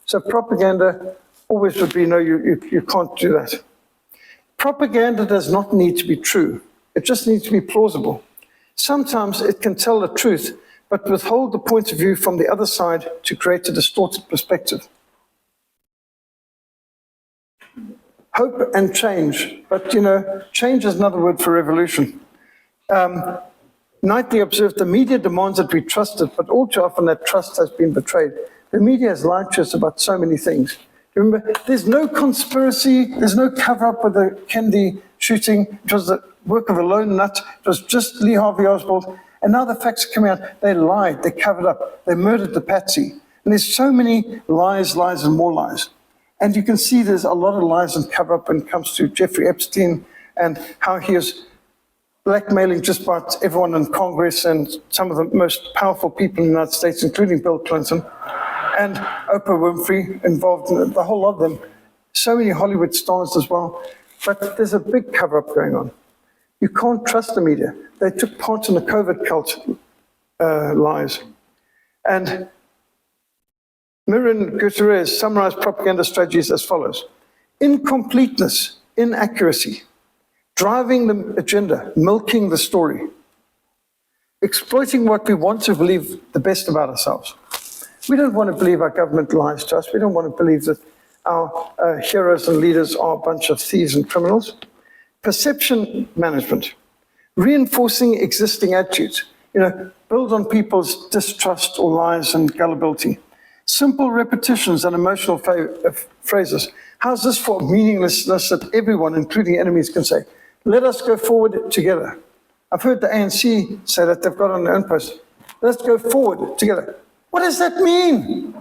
So propaganda always would be, no, you can't do that. Propaganda does not need to be true. It just needs to be plausible. Sometimes it can tell the truth, but withhold the point of view from the other side to create a distorted perspective. Hope and change, but change is another word for revolution. Knightley observed the media demands that we trust it, but all too often that trust has been betrayed. The media has lied to us about so many things. Remember, there's no conspiracy, there's no cover-up with the Kennedy shooting. It was the work of a lone nut. It was just Lee Harvey Oswald. And now the facts are coming out. They lied, they covered up, they murdered the patsy. And there's so many lies, lies, and more lies. And you can see there's a lot of lies and cover-up when it comes to Jeffrey Epstein and how he is blackmailing just about everyone in Congress and some of the most powerful people in the United States, including Bill Clinton and Oprah Winfrey, involved in the whole lot of them. So many Hollywood stars as well. But there's a big cover-up going on. You can't trust the media. They took part in the COVID cult lies. And Miran Gutierrez summarized propaganda strategies as follows: incompleteness, inaccuracy, driving the agenda, milking the story, exploiting what we want to believe the best about ourselves. We don't want to believe our government lies to us. We don't want to believe that our heroes and leaders are a bunch of thieves and criminals. Perception management, reinforcing existing attitudes, build on people's distrust or lies and gullibility. Simple repetitions and emotional phrases. How's this for meaninglessness that everyone, including enemies, can say? Let us go forward together. I've heard the ANC say that. They've got on their own post. Let's go forward together. What does that mean?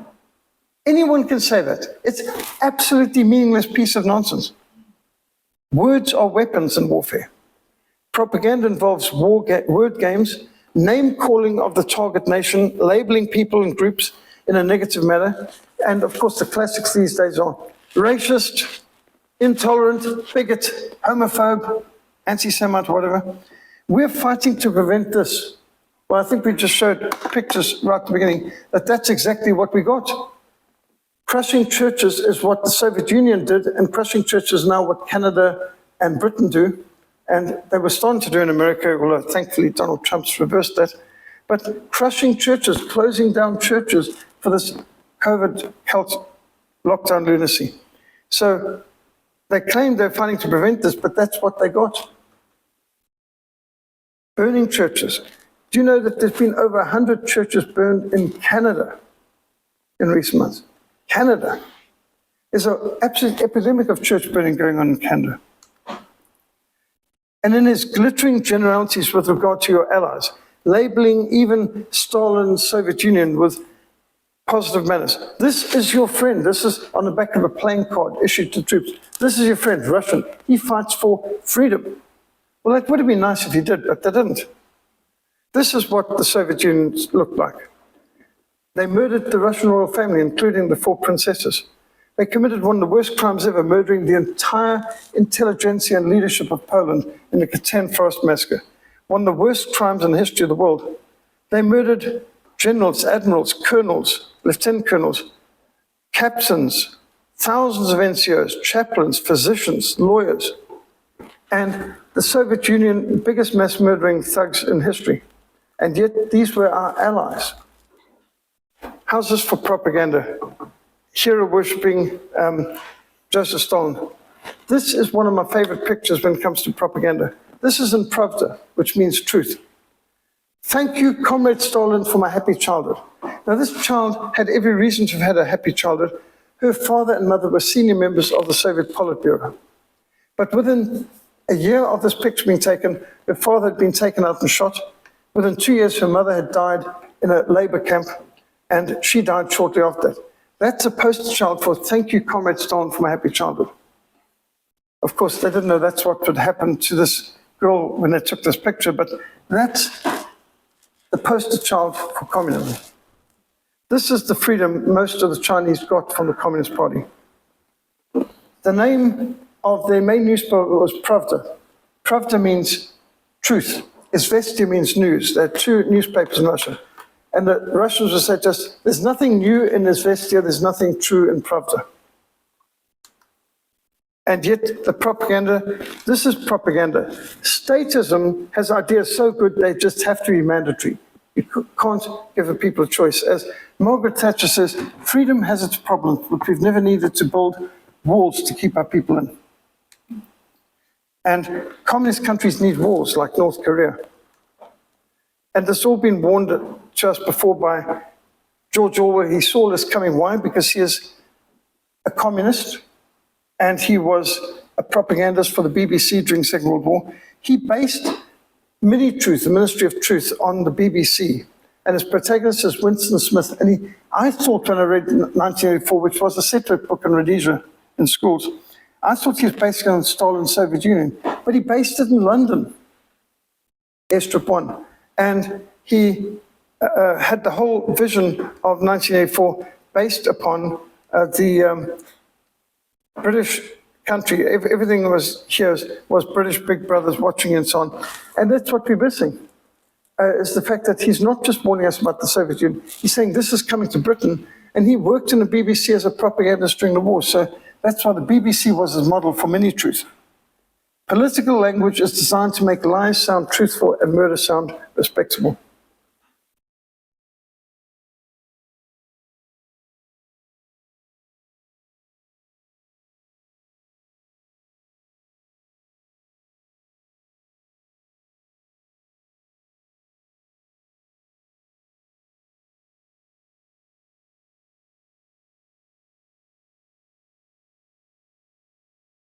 Anyone can say that. It's absolutely meaningless piece of nonsense. Words are weapons in warfare. Propaganda involves word games, name-calling of the target nation, labeling people and groups in a negative manner, and of course the classics these days are racist, intolerant, bigot, homophobe, anti-Semite, whatever. We're fighting to prevent this. Well, I think we just showed pictures right at the beginning that that's exactly what we got. Crushing churches is what the Soviet Union did, and crushing churches is now what Canada and Britain do. And they were starting to do in America, although thankfully Donald Trump's reversed that. But crushing churches, closing down churches for this COVID cult lockdown lunacy. So they claimed they're fighting to prevent this, but that's what they got. Burning churches. Do you know that there's been over 100 churches burned in Canada in recent months? Canada. There's an absolute epidemic of church burning going on in Canada. And in his glittering generalities with regard to your allies, labeling even Stalin's Soviet Union with positive manners. This is your friend. This is on the back of a playing card issued to troops. This is your friend, Russian. He fights for freedom. Well, that would have been nice if he did, but they didn't. This is what the Soviet Union looked like. They murdered the Russian royal family, including the 4 princesses. They committed one of the worst crimes ever, murdering the entire intelligentsia and leadership of Poland in the Katyn Forest Massacre. One of the worst crimes in the history of the world. They murdered generals, admirals, colonels, lieutenant colonels, captains, thousands of NCOs, chaplains, physicians, lawyers, and the Soviet Union, biggest mass murdering thugs in history. And yet these were our allies. How's this for propaganda? Hero worshipping Joseph Stalin. This is one of my favorite pictures when it comes to propaganda. This is in Pravda, which means truth. Thank you, Comrade Stalin, for my happy childhood. Now, this child had every reason to have had a happy childhood. Her father and mother were senior members of the Soviet Politburo. But within a year of this picture being taken, her father had been taken out and shot. Within 2 years, her mother had died in a labor camp, and she died shortly after that. That's a poster child for thank you, Comrade Stalin, for my happy childhood. Of course, they didn't know that's what would happen to this girl when they took this picture, but that's the poster child for communism. This is the freedom most of the Chinese got from the Communist Party. The name of their main newspaper was Pravda. Pravda means truth. Izvestia means news. There are two newspapers in Russia. And the Russians would say just, there's nothing new in Izvestia, there's nothing true in Pravda. And yet the propaganda, this is propaganda. Statism has ideas so good they just have to be mandatory. You can't give the people a choice. As Margaret Thatcher says, freedom has its problems, but we've never needed to build walls to keep our people in. And communist countries need walls, like North Korea. And this has all been warned to us before by George Orwell. He saw this coming. Why? Because he is a communist, and he was a propagandist for the BBC during the Second World War. He based Mini-Truth, the Ministry of Truth, on the BBC. And his protagonist is Winston Smith. And I thought when I read 1984, which was a separate book in Rhodesia in schools, I thought he was basically on Stalin's Soviet Union. But he based it in London, Airstrip 1. And he had the whole vision of 1984 based upon the British country. Everything was here was British big brothers watching and so on. And that's what we're missing, is the fact that he's not just warning us about the Soviet Union. He's saying this is coming to Britain. And he worked in the BBC as a propagandist during the war. So that's why the BBC was his model for Mini-Truth. Political language is designed to make lies sound truthful and murder sound respectable.